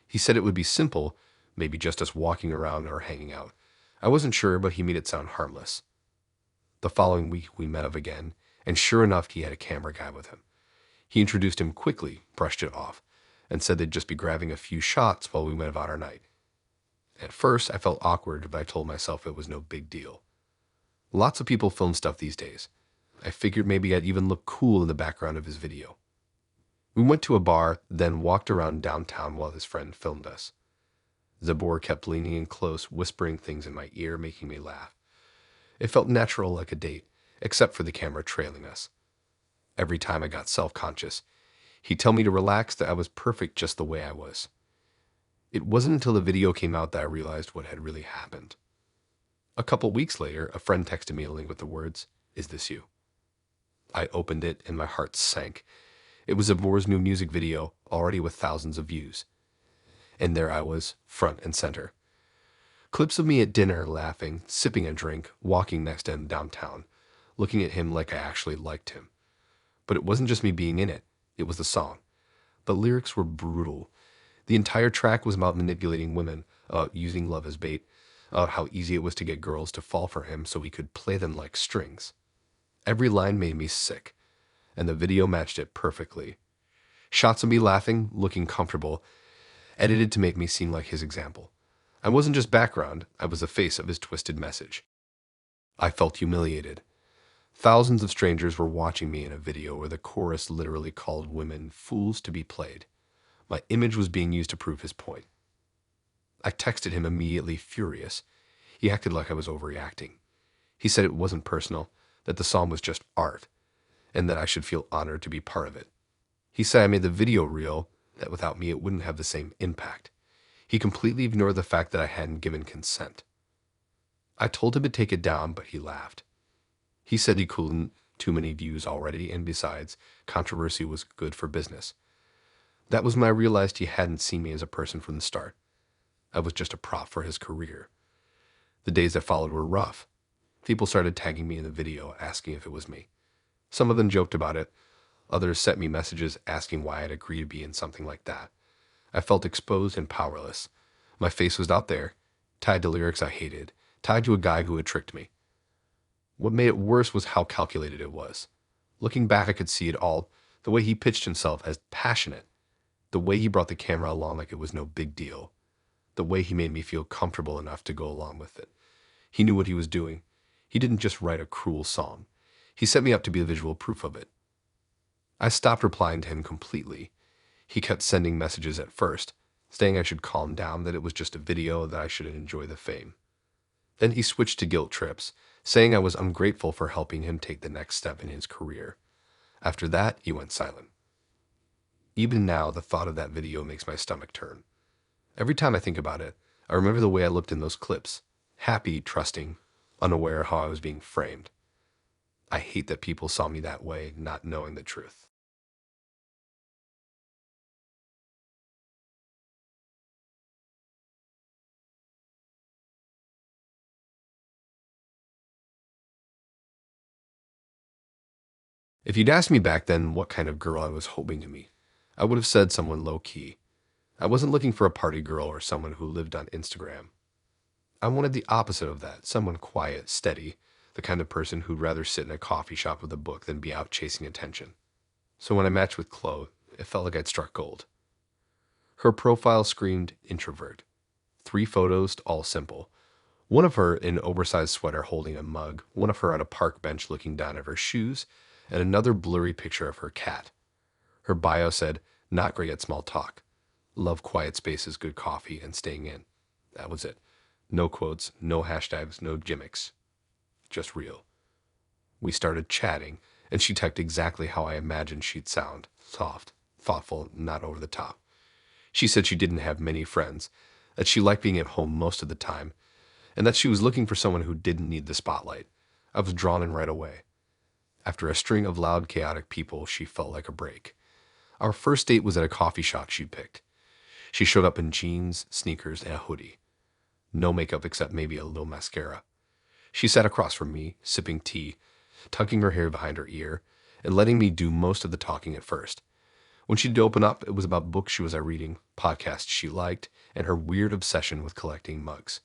He said it would be simple, maybe just us walking around or hanging out. I wasn't sure, but he made it sound harmless. The following week, we met up again, and sure enough, he had a camera guy with him. He introduced him quickly, brushed it off, and said they'd just be grabbing a few shots while we went about our night. At first, I felt awkward, but I told myself it was no big deal. Lots of people film stuff these days. I figured maybe I'd even look cool in the background of his video. We went to a bar, then walked around downtown while his friend filmed us. Zabor kept leaning in close, whispering things in my ear, making me laugh. It felt natural, like a date, except for the camera trailing us. Every time I got self-conscious, he'd tell me to relax, that I was perfect just the way I was. It wasn't until the video came out that I realized what had really happened. A couple weeks later, a friend texted me a link with the words, "Is this you?" I opened it and my heart sank. It was Zabor's new music video, already with thousands of views. And there I was, front and center. Clips of me at dinner, laughing, sipping a drink, walking next to him downtown, looking at him like I actually liked him. But it wasn't just me being in it, it was the song. The lyrics were brutal. The entire track was about manipulating women, using love as bait, how easy it was to get girls to fall for him so he could play them like strings. Every line made me sick, and the video matched it perfectly. Shots of me laughing, looking comfortable, edited to make me seem like his example. I wasn't just background, I was the face of his twisted message. I felt humiliated. Thousands of strangers were watching me in a video where the chorus literally called women fools to be played. My image was being used to prove his point. I texted him immediately, furious. He acted like I was overreacting. He said it wasn't personal, that the song was just art, and that I should feel honored to be part of it. He said I made the video real, that without me it wouldn't have the same impact. He completely ignored the fact that I hadn't given consent. I told him to take it down, but he laughed. He said he couldn't, too many views already, and besides, controversy was good for business. That was when I realized he hadn't seen me as a person from the start. I was just a prop for his career. The days that followed were rough. People started tagging me in the video, asking if it was me. Some of them joked about it. Others sent me messages asking why I'd agree to be in something like that. I felt exposed and powerless. My face was out there, tied to lyrics I hated, tied to a guy who had tricked me. What made it worse was how calculated it was. Looking back, I could see it all, the way he pitched himself as passionate, the way he brought the camera along like it was no big deal, the way he made me feel comfortable enough to go along with it. He knew what he was doing. He didn't just write a cruel song. He set me up to be the visual proof of it. I stopped replying to him completely. He kept sending messages at first, saying I should calm down, that it was just a video, that I should enjoy the fame. Then he switched to guilt trips, saying I was ungrateful for helping him take the next step in his career. After that, he went silent. Even now, the thought of that video makes my stomach turn. Every time I think about it, I remember the way I looked in those clips, happy, trusting, unaware how I was being framed. I hate that people saw me that way, not knowing the truth. If you'd asked me back then what kind of girl I was hoping to meet, I would have said someone low-key. I wasn't looking for a party girl or someone who lived on Instagram. I wanted the opposite of that, someone quiet, steady, the kind of person who'd rather sit in a coffee shop with a book than be out chasing attention. So when I matched with Chloe, it felt like I'd struck gold. Her profile screamed introvert. 3 photos, all simple. One of her in an oversized sweater holding a mug, one of her on a park bench looking down at her shoes, and another blurry picture of her cat. Her bio said, "Not great at small talk. Love quiet spaces, good coffee, and staying in. That was it. No quotes, no hashtags, no gimmicks. Just real. We started chatting, and she typed exactly how I imagined she'd sound. Soft, thoughtful, not over the top. She said she didn't have many friends, that she liked being at home most of the time, and that she was looking for someone who didn't need the spotlight. I was drawn in right away. After a string of loud, chaotic people, she felt like a break. Our first date was at a coffee shop she'd picked. She showed up in jeans, sneakers, and a hoodie. No makeup except maybe a little mascara. She sat across from me, sipping tea, tucking her hair behind her ear, and letting me do most of the talking at first. When she'd open up, it was about books she was reading, podcasts she liked, and her weird obsession with collecting mugs.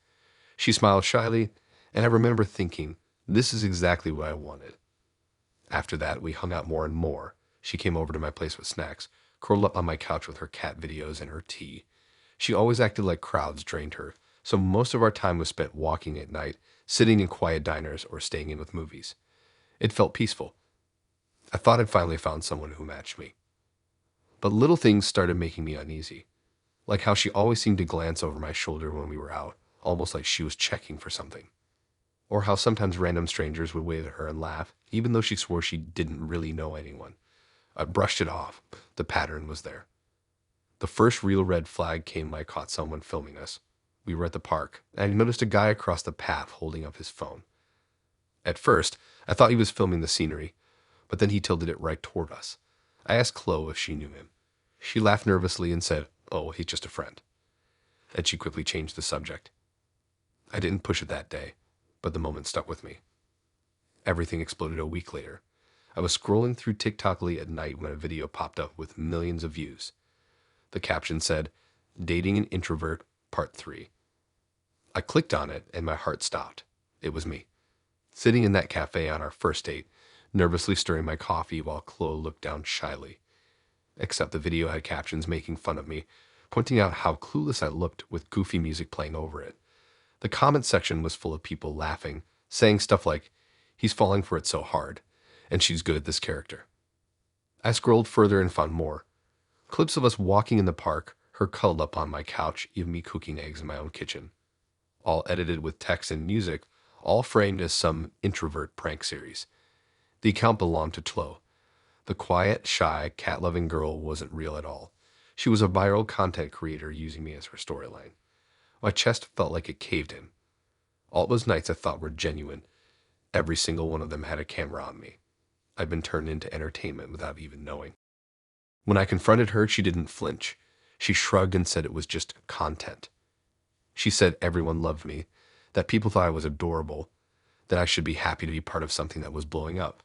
She smiled shyly, and I remember thinking, this is exactly what I wanted. After that, we hung out more and more. She came over to my place with snacks, curled up on my couch with her cat videos and her tea. She always acted like crowds drained her, so most of our time was spent walking at night, sitting in quiet diners, or staying in with movies. It felt peaceful. I thought I'd finally found someone who matched me. But little things started making me uneasy, like how she always seemed to glance over my shoulder when we were out, almost like she was checking for something. Or how sometimes random strangers would wave at her and laugh, even though she swore she didn't really know anyone. I brushed it off. The pattern was there. The first real red flag came when I caught someone filming us. We were at the park, and I noticed a guy across the path holding up his phone. At first, I thought he was filming the scenery, but then he tilted it right toward us. I asked Chloe if she knew him. She laughed nervously and said, "Oh, he's just a friend." And she quickly changed the subject. I didn't push it that day, but the moment stuck with me. Everything exploded a week later. I was scrolling through TikTok late at night when a video popped up with millions of views. The caption said, "Dating an Introvert, Part 3. I clicked on it and my heart stopped. It was me. Sitting in that cafe on our first date, nervously stirring my coffee while Chloe looked down shyly. Except the video had captions making fun of me, pointing out how clueless I looked with goofy music playing over it. The comment section was full of people laughing, saying stuff like, "He's falling for it so hard, and she's good at this character." I scrolled further and found more. Clips of us walking in the park, her cuddled up on my couch, even me cooking eggs in my own kitchen. All edited with text and music, all framed as some introvert prank series. The account belonged to Chloe. The quiet, shy, cat-loving girl wasn't real at all. She was a viral content creator using me as her storyline. My chest felt like it caved in. All those nights I thought were genuine. Every single one of them had a camera on me. I'd been turned into entertainment without even knowing. When I confronted her, she didn't flinch. She shrugged and said it was just content. She said everyone loved me, that people thought I was adorable, that I should be happy to be part of something that was blowing up.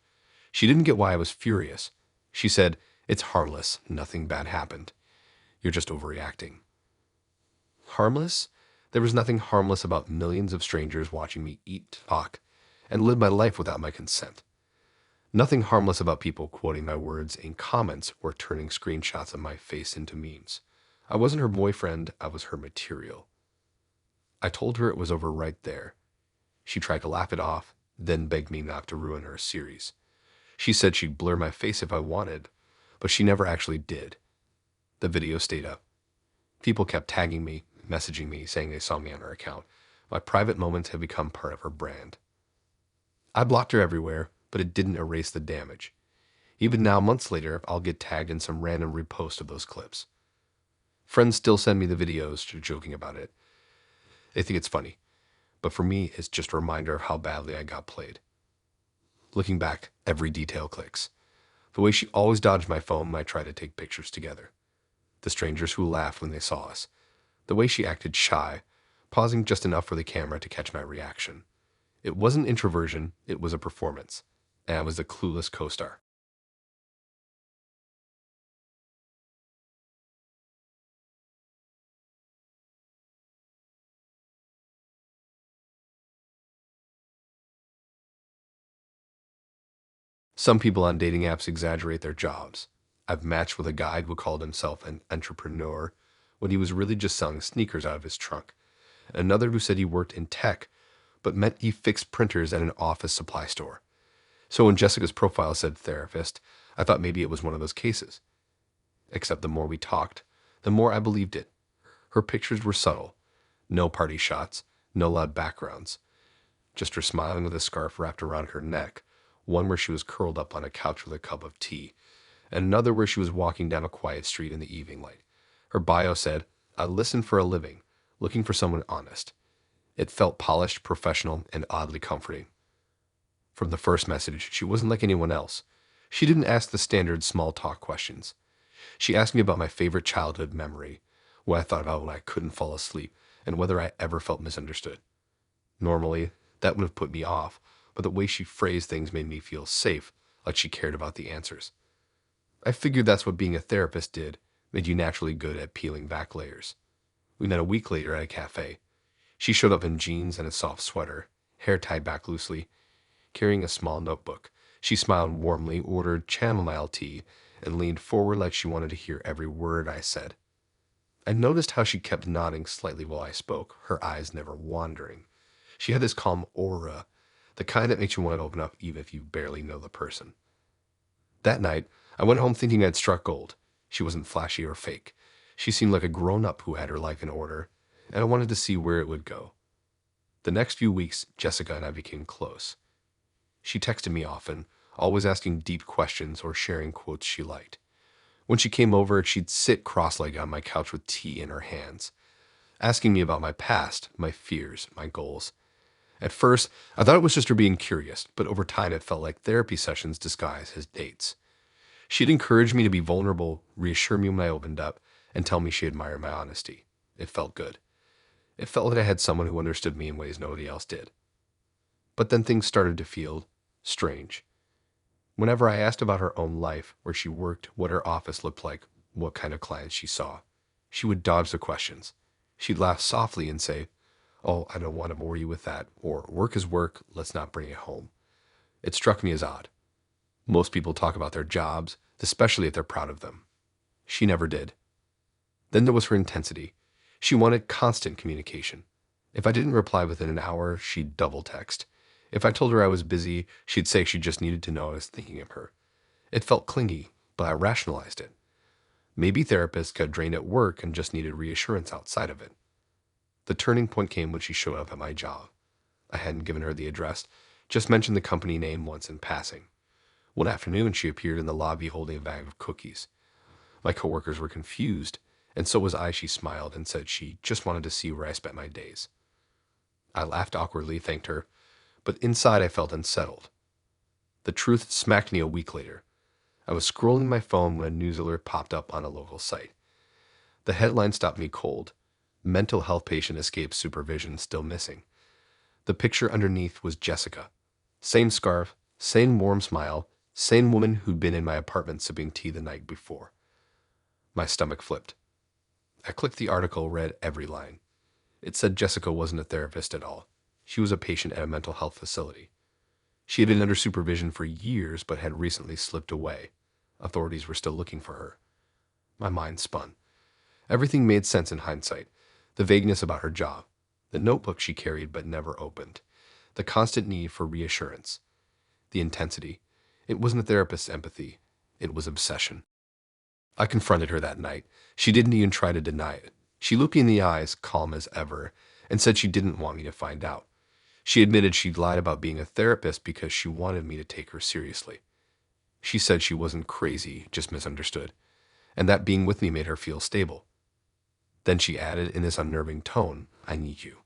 She didn't get why I was furious. She said, "It's harmless. Nothing bad happened. You're just overreacting." Harmless? There was nothing harmless about millions of strangers watching me eat, talk, and live my life without my consent. Nothing harmless about people quoting my words in comments or turning screenshots of my face into memes. I wasn't her boyfriend, I was her material. I told her it was over right there. She tried to laugh it off, then begged me not to ruin her series. She said she'd blur my face if I wanted, but she never actually did. The video stayed up. People kept tagging me, messaging me, saying they saw me on her account. My private moments have become part of her brand. I blocked her everywhere, but it didn't erase the damage. Even now, months later, I'll get tagged in some random repost of those clips. Friends still send me the videos, joking about it. They think it's funny, but for me, it's just a reminder of how badly I got played. Looking back, every detail clicks. The way she always dodged my phone when I tried to take pictures together. The strangers who laughed when they saw us. The way she acted shy, pausing just enough for the camera to catch my reaction. It wasn't introversion, it was a performance, and I was the clueless co-star. Some people on dating apps exaggerate their jobs. I've matched with a guy who called himself an entrepreneur when he was really just selling sneakers out of his trunk. Another who said he worked in tech, but meant he fixed printers at an office supply store. So when Jessica's profile said therapist, I thought maybe it was one of those cases. Except the more we talked, the more I believed it. Her pictures were subtle. No party shots, no loud backgrounds. Just her smiling with a scarf wrapped around her neck, one where she was curled up on a couch with a cup of tea, and another where she was walking down a quiet street in the evening light. Her bio said, "I listen for a living, looking for someone honest." It felt polished, professional, and oddly comforting. From the first message, she wasn't like anyone else. She didn't ask the standard small talk questions. She asked me about my favorite childhood memory, what I thought about when I couldn't fall asleep, and whether I ever felt misunderstood. Normally, that would have put me off, but the way she phrased things made me feel safe, like she cared about the answers. I figured that's what being a therapist did, made you naturally good at peeling back layers. We met a week later at a cafe. She showed up in jeans and a soft sweater, hair tied back loosely, carrying a small notebook. She smiled warmly, ordered chamomile tea, and leaned forward like she wanted to hear every word I said. I noticed how she kept nodding slightly while I spoke, her eyes never wandering. She had this calm aura, the kind that makes you want to open up even if you barely know the person. That night, I went home thinking I'd struck gold. She wasn't flashy or fake. She seemed like a grown-up who had her life in order, and I wanted to see where it would go. The next few weeks, Jessica and I became close. She texted me often, always asking deep questions or sharing quotes she liked. When she came over, she'd sit cross-legged on my couch with tea in her hands, asking me about my past, my fears, my goals. At first, I thought it was just her being curious, but over time it felt like therapy sessions disguised as dates. She'd encourage me to be vulnerable, reassure me when I opened up, and tell me she admired my honesty. It felt good. It felt like I had someone who understood me in ways nobody else did. But then things started to feel strange. Whenever I asked about her own life, where she worked, what her office looked like, what kind of clients she saw, she would dodge the questions. She'd laugh softly and say, "Oh, I don't want to bore you with that," or "Work is work, let's not bring it home." It struck me as odd. Most people talk about their jobs, especially if they're proud of them. She never did. Then there was her intensity. She wanted constant communication. If I didn't reply within an hour, she'd double text. If I told her I was busy, she'd say she just needed to know I was thinking of her. It felt clingy, but I rationalized it. Maybe therapists got drained at work and just needed reassurance outside of it. The turning point came when she showed up at my job. I hadn't given her the address, just mentioned the company name once in passing. One afternoon, she appeared in the lobby holding a bag of cookies. My coworkers were confused, and so was I. She smiled and said she just wanted to see where I spent my days. I laughed awkwardly, thanked her, but inside I felt unsettled. The truth smacked me a week later. I was scrolling my phone when a news alert popped up on a local site. The headline stopped me cold. Mental health patient escapes supervision still missing. The picture underneath was Jessica. Same scarf, same warm smile, same woman who'd been in my apartment sipping tea the night before. My stomach flipped. I clicked the article, read every line. It said Jessica wasn't a therapist at all. She was a patient at a mental health facility. She had been under supervision for years but had recently slipped away. Authorities were still looking for her. My mind spun. Everything made sense in hindsight. The vagueness about her job, the notebook she carried but never opened, the constant need for reassurance, the intensity. It wasn't a therapist's empathy. It was obsession. I confronted her that night. She didn't even try to deny it. She looked me in the eyes, calm as ever, and said she didn't want me to find out. She admitted she'd lied about being a therapist because she wanted me to take her seriously. She said she wasn't crazy, just misunderstood, and that being with me made her feel stable. Then she added in this unnerving tone, "I need you."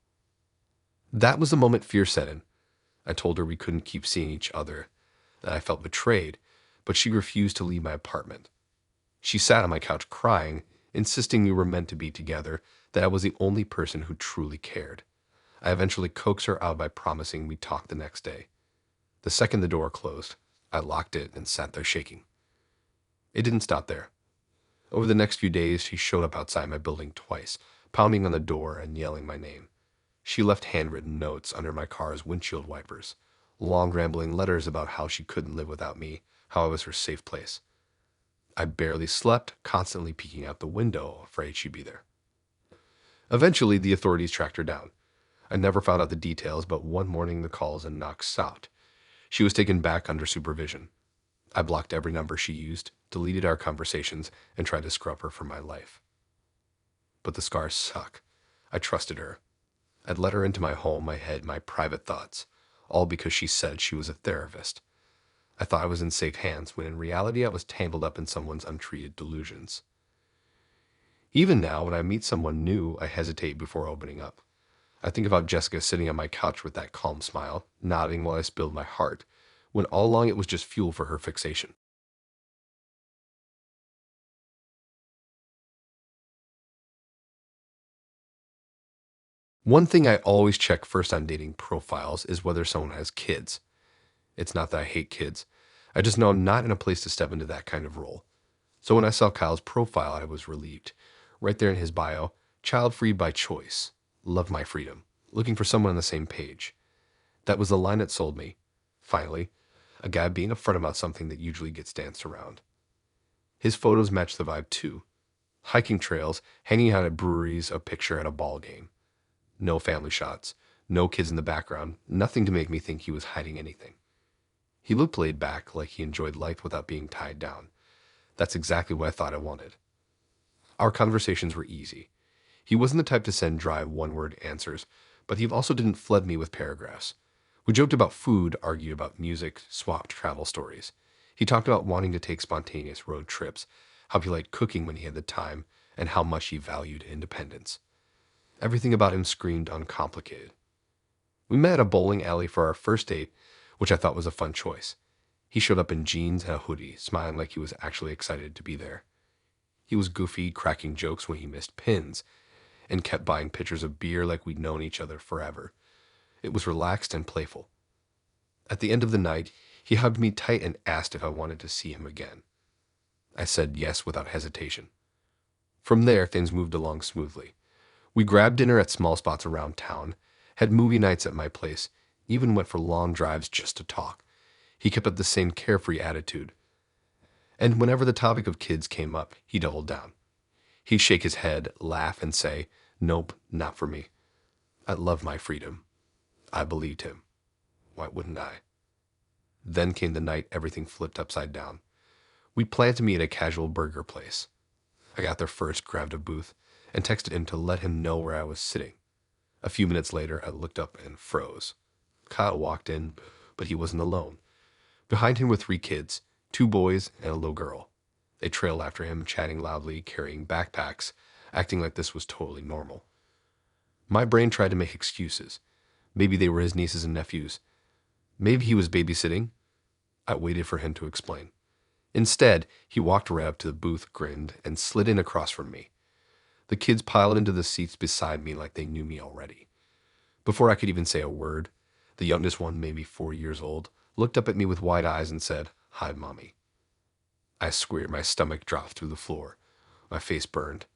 That was the moment fear set in. I told her we couldn't keep seeing each other, that I felt betrayed, but she refused to leave my apartment. She sat on my couch crying, insisting we were meant to be together, that I was the only person who truly cared. I eventually coaxed her out by promising we'd talk the next day. The second the door closed, I locked it and sat there shaking. It didn't stop there. Over the next few days, she showed up outside my building twice, pounding on the door and yelling my name. She left handwritten notes under my car's windshield wipers, long rambling letters about how she couldn't live without me, how I was her safe place. I barely slept, constantly peeking out the window, afraid she'd be there. Eventually, the authorities tracked her down. I never found out the details, but one morning the calls and knocks stopped. She was taken back under supervision. I blocked every number she used, deleted our conversations, and tried to scrub her from my life. but the scars suck. I trusted her. I'd let her into my home, my head, my private thoughts, all because she said she was a therapist. I thought I was in safe hands, when in reality I was tangled up in someone's untreated delusions. Even now, when I meet someone new, I hesitate before opening up. I think about Jessica sitting on my couch with that calm smile, nodding while I spilled my heart, when all along it was just fuel for her fixation. One thing I always check first on dating profiles is whether someone has kids. It's not that I hate kids. I just know I'm not in a place to step into that kind of role. So when I saw Kyle's profile, I was relieved. Right there in his bio, child-free by choice. Love my freedom. Looking for someone on the same page. That was the line that sold me. Finally, a guy being upfront about something that usually gets danced around. His photos match the vibe too. Hiking trails, hanging out at breweries, a picture at a ball game. No family shots, no kids in the background, nothing to make me think he was hiding anything. He looked laid back, like he enjoyed life without being tied down. That's exactly what I thought I wanted. Our conversations were easy. He wasn't the type to send dry one-word answers, but he also didn't flood me with paragraphs. We joked about food, argued about music, swapped travel stories. He talked about wanting to take spontaneous road trips, how he liked cooking when he had the time, and how much he valued independence. Everything about him screamed uncomplicated. We met at a bowling alley for our first date, which I thought was a fun choice. He showed up in jeans and a hoodie, smiling like he was actually excited to be there. He was goofy, cracking jokes when he missed pins, and kept buying pitchers of beer like we'd known each other forever. It was relaxed and playful. At the end of the night, he hugged me tight and asked if I wanted to see him again. I said yes without hesitation. From there, things moved along smoothly. We grabbed dinner at small spots around town, had movie nights at my place, even went for long drives just to talk. He kept up the same carefree attitude. And whenever the topic of kids came up, he doubled down. He'd shake his head, laugh, and say, "Nope, not for me." I love my freedom. I believed him. Why wouldn't I? Then came the night everything flipped upside down. We planned to meet at a casual burger place. I got there first, grabbed a booth, and texted him to let him know where I was sitting. A few minutes later, I looked up and froze. Kyle walked in, but he wasn't alone. Behind him were three kids, two boys and a little girl. They trailed after him, chatting loudly, carrying backpacks, acting like this was totally normal. My brain tried to make excuses. Maybe they were his nieces and nephews. Maybe he was babysitting. I waited for him to explain. Instead, he walked right up to the booth, grinned, and slid in across from me. The kids piled into the seats beside me like they knew me already. Before I could even say a word, the youngest one, maybe 4 years old, looked up at me with wide eyes and said, "Hi, Mommy." I squealed, my stomach dropped through the floor. My face burned.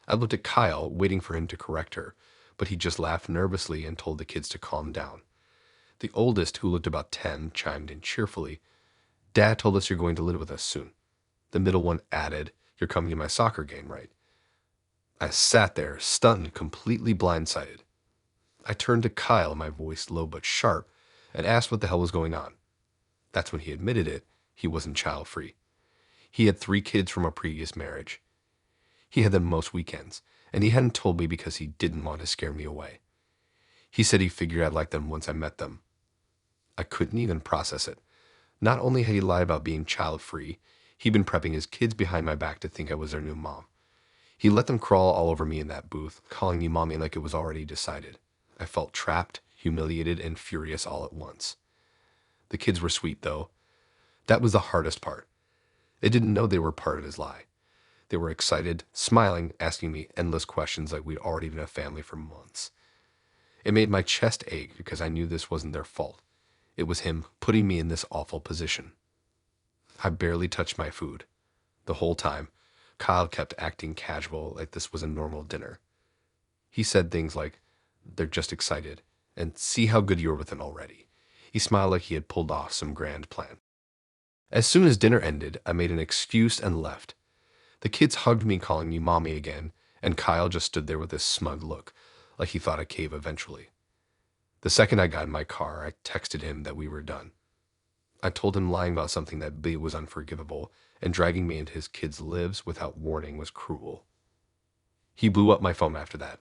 I looked at Kyle, waiting for him to correct her, but he just laughed nervously and told the kids to calm down. The oldest, who looked about 10, chimed in cheerfully, "Dad told us you're going to live with us soon." The middle one added, "You're coming to my soccer game, right?" I sat there, stunned, completely blindsided. I turned to Kyle, my voice low but sharp, and asked what the hell was going on. That's when he admitted it. He wasn't child-free. He had 3 kids from a previous marriage. He had them most weekends, and he hadn't told me because he didn't want to scare me away. He said he figured I'd like them once I met them. I couldn't even process it. Not only had he lied about being child-free, he'd been prepping his kids behind my back to think I was their new mom. He let them crawl all over me in that booth, calling me mommy like it was already decided. I felt trapped, humiliated, and furious all at once. The kids were sweet, though. That was the hardest part. They didn't know they were part of his lie. They were excited, smiling, asking me endless questions like we'd already been a family for months. It made my chest ache because I knew this wasn't their fault. It was him putting me in this awful position. I barely touched my food. The whole time, Kyle kept acting casual like this was a normal dinner. He said things like, "They're just excited, and see how good you're with them already." He smiled like he had pulled off some grand plan. As soon as dinner ended, I made an excuse and left. The kids hugged me, calling me mommy again, and Kyle just stood there with this smug look, like he thought I'd cave eventually. The second I got in my car, I texted him that we were done. I told him lying about something that was unforgivable, and dragging me into his kids' lives without warning was cruel. He blew up my phone after that.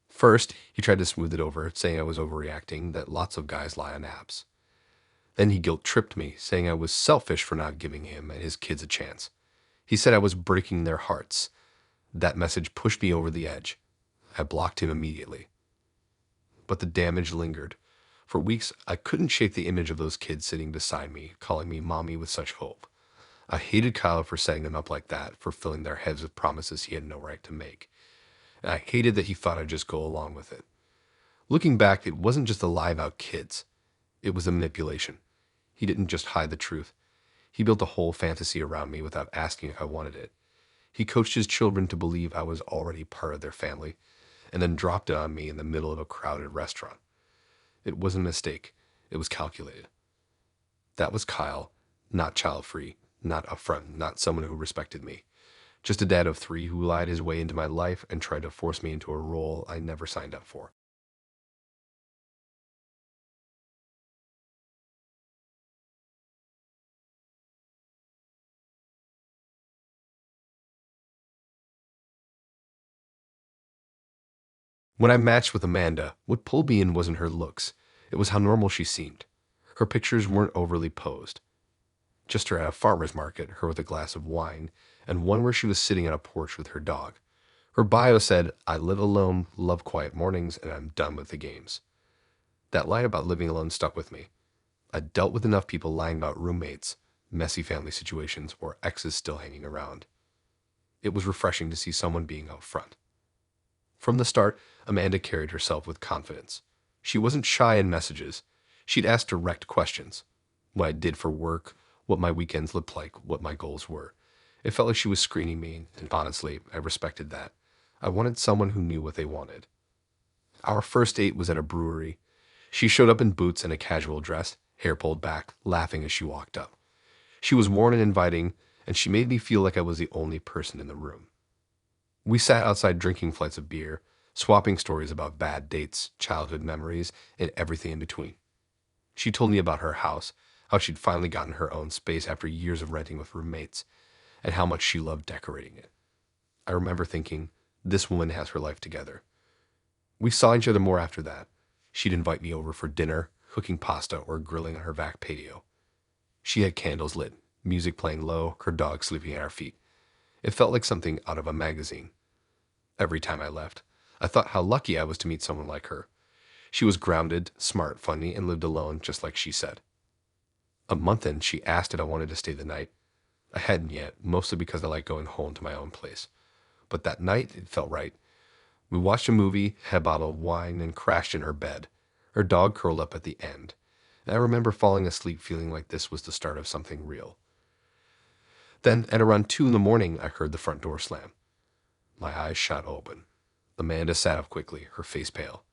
First, he tried to smooth it over, saying I was overreacting, that lots of guys lie on apps. Then he guilt-tripped me, saying I was selfish for not giving him and his kids a chance. He said I was breaking their hearts. That message pushed me over the edge. I blocked him immediately. But the damage lingered. For weeks, I couldn't shake the image of those kids sitting beside me, calling me mommy with such hope. I hated Kyle for setting them up like that, for filling their heads with promises he had no right to make. And I hated that he thought I'd just go along with it. Looking back, it wasn't just a lie about kids. It was a manipulation. He didn't just hide the truth. He built a whole fantasy around me without asking if I wanted it. He coached his children to believe I was already part of their family, and then dropped it on me in the middle of a crowded restaurant. It wasn't a mistake. It was calculated. That was Kyle, not child-free, not upfront, not someone who respected me. Just a dad of three who lied his way into my life and tried to force me into a role I never signed up for. When I matched with Amanda, what pulled me in wasn't her looks. It was how normal she seemed. Her pictures weren't overly posed. Just her at a farmer's market, her with a glass of wine, and one where she was sitting on a porch with her dog. Her bio said, I live alone, love quiet mornings, and I'm done with the games. That line about living alone stuck with me. I dealt with enough people lying about roommates, messy family situations, or exes still hanging around. It was refreshing to see someone being out front. From the start, Amanda carried herself with confidence. She wasn't shy in messages. She'd ask direct questions. What I did for work, what my weekends looked like, what my goals were. It felt like she was screening me, and honestly, I respected that. I wanted someone who knew what they wanted. Our first date was at a brewery. She showed up in boots and a casual dress, hair pulled back, laughing as she walked up. She was warm and inviting, and she made me feel like I was the only person in the room. We sat outside drinking flights of beer, swapping stories about bad dates, childhood memories, and everything in between. She told me about her house, how she'd finally gotten her own space after years of renting with roommates, and how much she loved decorating it. I remember thinking, this woman has her life together. We saw each other more after that. She'd invite me over for dinner, cooking pasta, or grilling on her back patio. She had candles lit, music playing low, her dog sleeping at our feet. It felt like something out of a magazine. Every time I left, I thought how lucky I was to meet someone like her. She was grounded, smart, funny, and lived alone, just like she said. A month in, she asked if I wanted to stay the night. I hadn't yet, mostly because I like going home to my own place. But that night, it felt right. We watched a movie, had a bottle of wine, and crashed in her bed. Her dog curled up at the end. And I remember falling asleep feeling like this was the start of something real. Then, at around 2 in the morning, I heard the front door slam. My eyes shot open. Amanda sat up quickly, her face pale.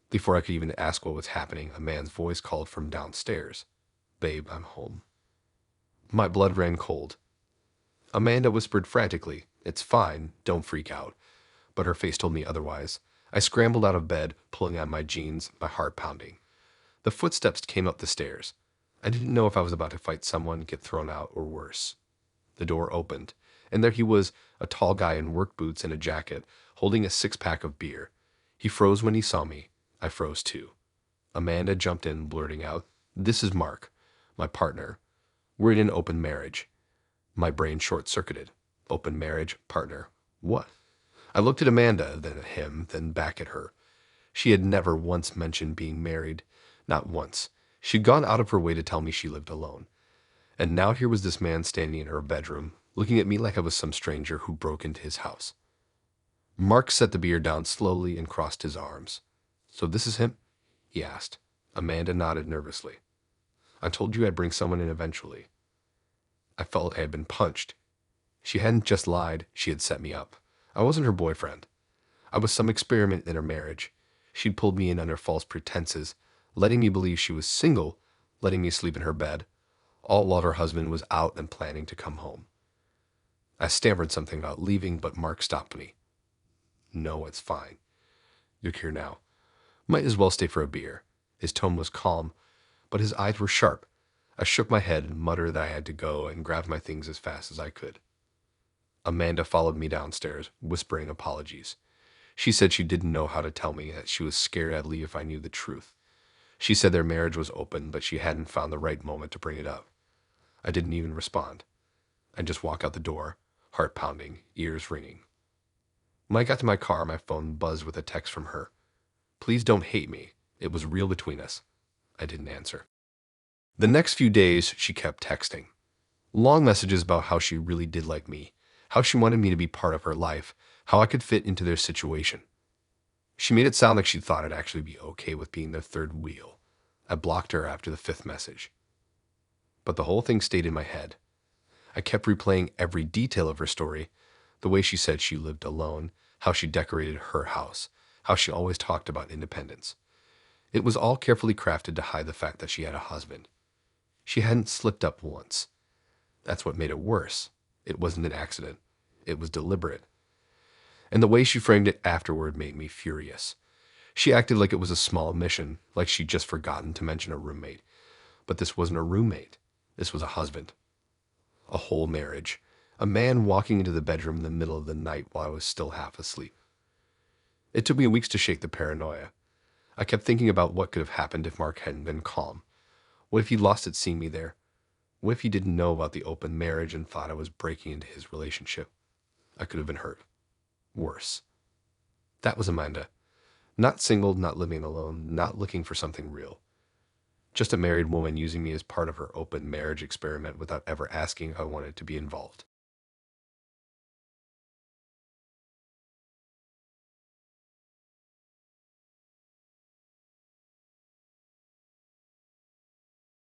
Before I could even ask what was happening, a man's voice called from downstairs. Babe, I'm home. My blood ran cold. Amanda whispered frantically, It's fine, don't freak out. But her face told me otherwise. I scrambled out of bed, pulling on my jeans, my heart pounding. The footsteps came up the stairs. I didn't know if I was about to fight someone, get thrown out, or worse. The door opened, and there he was, a tall guy in work boots and a jacket, holding a six-pack of beer. He froze when he saw me. I froze too. Amanda jumped in, blurting out, This is Mark, my partner. We're in an open marriage. My brain short-circuited. Open marriage, partner. What? I looked at Amanda, then at him, then back at her. She had never once mentioned being married. Not once. She'd gone out of her way to tell me she lived alone. And now here was this man standing in her bedroom, looking at me like I was some stranger who broke into his house. Mark set the beer down slowly and crossed his arms. So this is him? He asked. Amanda nodded nervously. I told you I'd bring someone in eventually. I felt I had been punched. She hadn't just lied, she had set me up. I wasn't her boyfriend. I was some experiment in her marriage. She'd pulled me in under false pretenses, letting me believe she was single, letting me sleep in her bed, all while her husband was out and planning to come home. I stammered something about leaving, but Mark stopped me. No, it's fine. You're here now. Might as well stay for a beer. His tone was calm, but his eyes were sharp. I shook my head and muttered that I had to go and grabbed my things as fast as I could. Amanda followed me downstairs, whispering apologies. She said she didn't know how to tell me, that she was scared I'd leave if I knew the truth. She said their marriage was open, but she hadn't found the right moment to bring it up. I didn't even respond. I just walked out the door, heart pounding, ears ringing. When I got to my car, my phone buzzed with a text from her. Please don't hate me. It was real between us. I didn't answer. The next few days, she kept texting. Long messages about how she really did like me, how she wanted me to be part of her life, how I could fit into their situation. She made it sound like she thought I'd actually be okay with being the third wheel. I blocked her after the fifth message. But the whole thing stayed in my head. I kept replaying every detail of her story, the way she said she lived alone, how she decorated her house, how she always talked about independence. It was all carefully crafted to hide the fact that she had a husband. She hadn't slipped up once. That's what made it worse. It wasn't an accident. It was deliberate. And the way she framed it afterward made me furious. She acted like it was a small omission, like she'd just forgotten to mention a roommate. But this wasn't a roommate. This was a husband. A whole marriage. A man walking into the bedroom in the middle of the night while I was still half asleep. It took me weeks to shake the paranoia. I kept thinking about what could have happened if Mark hadn't been calm. What if he lost it seeing me there? What if he didn't know about the open marriage and thought I was breaking into his relationship? I could have been hurt. Worse. That was Amanda. Not single, not living alone, not looking for something real. Just a married woman using me as part of her open marriage experiment without ever asking if I wanted to be involved.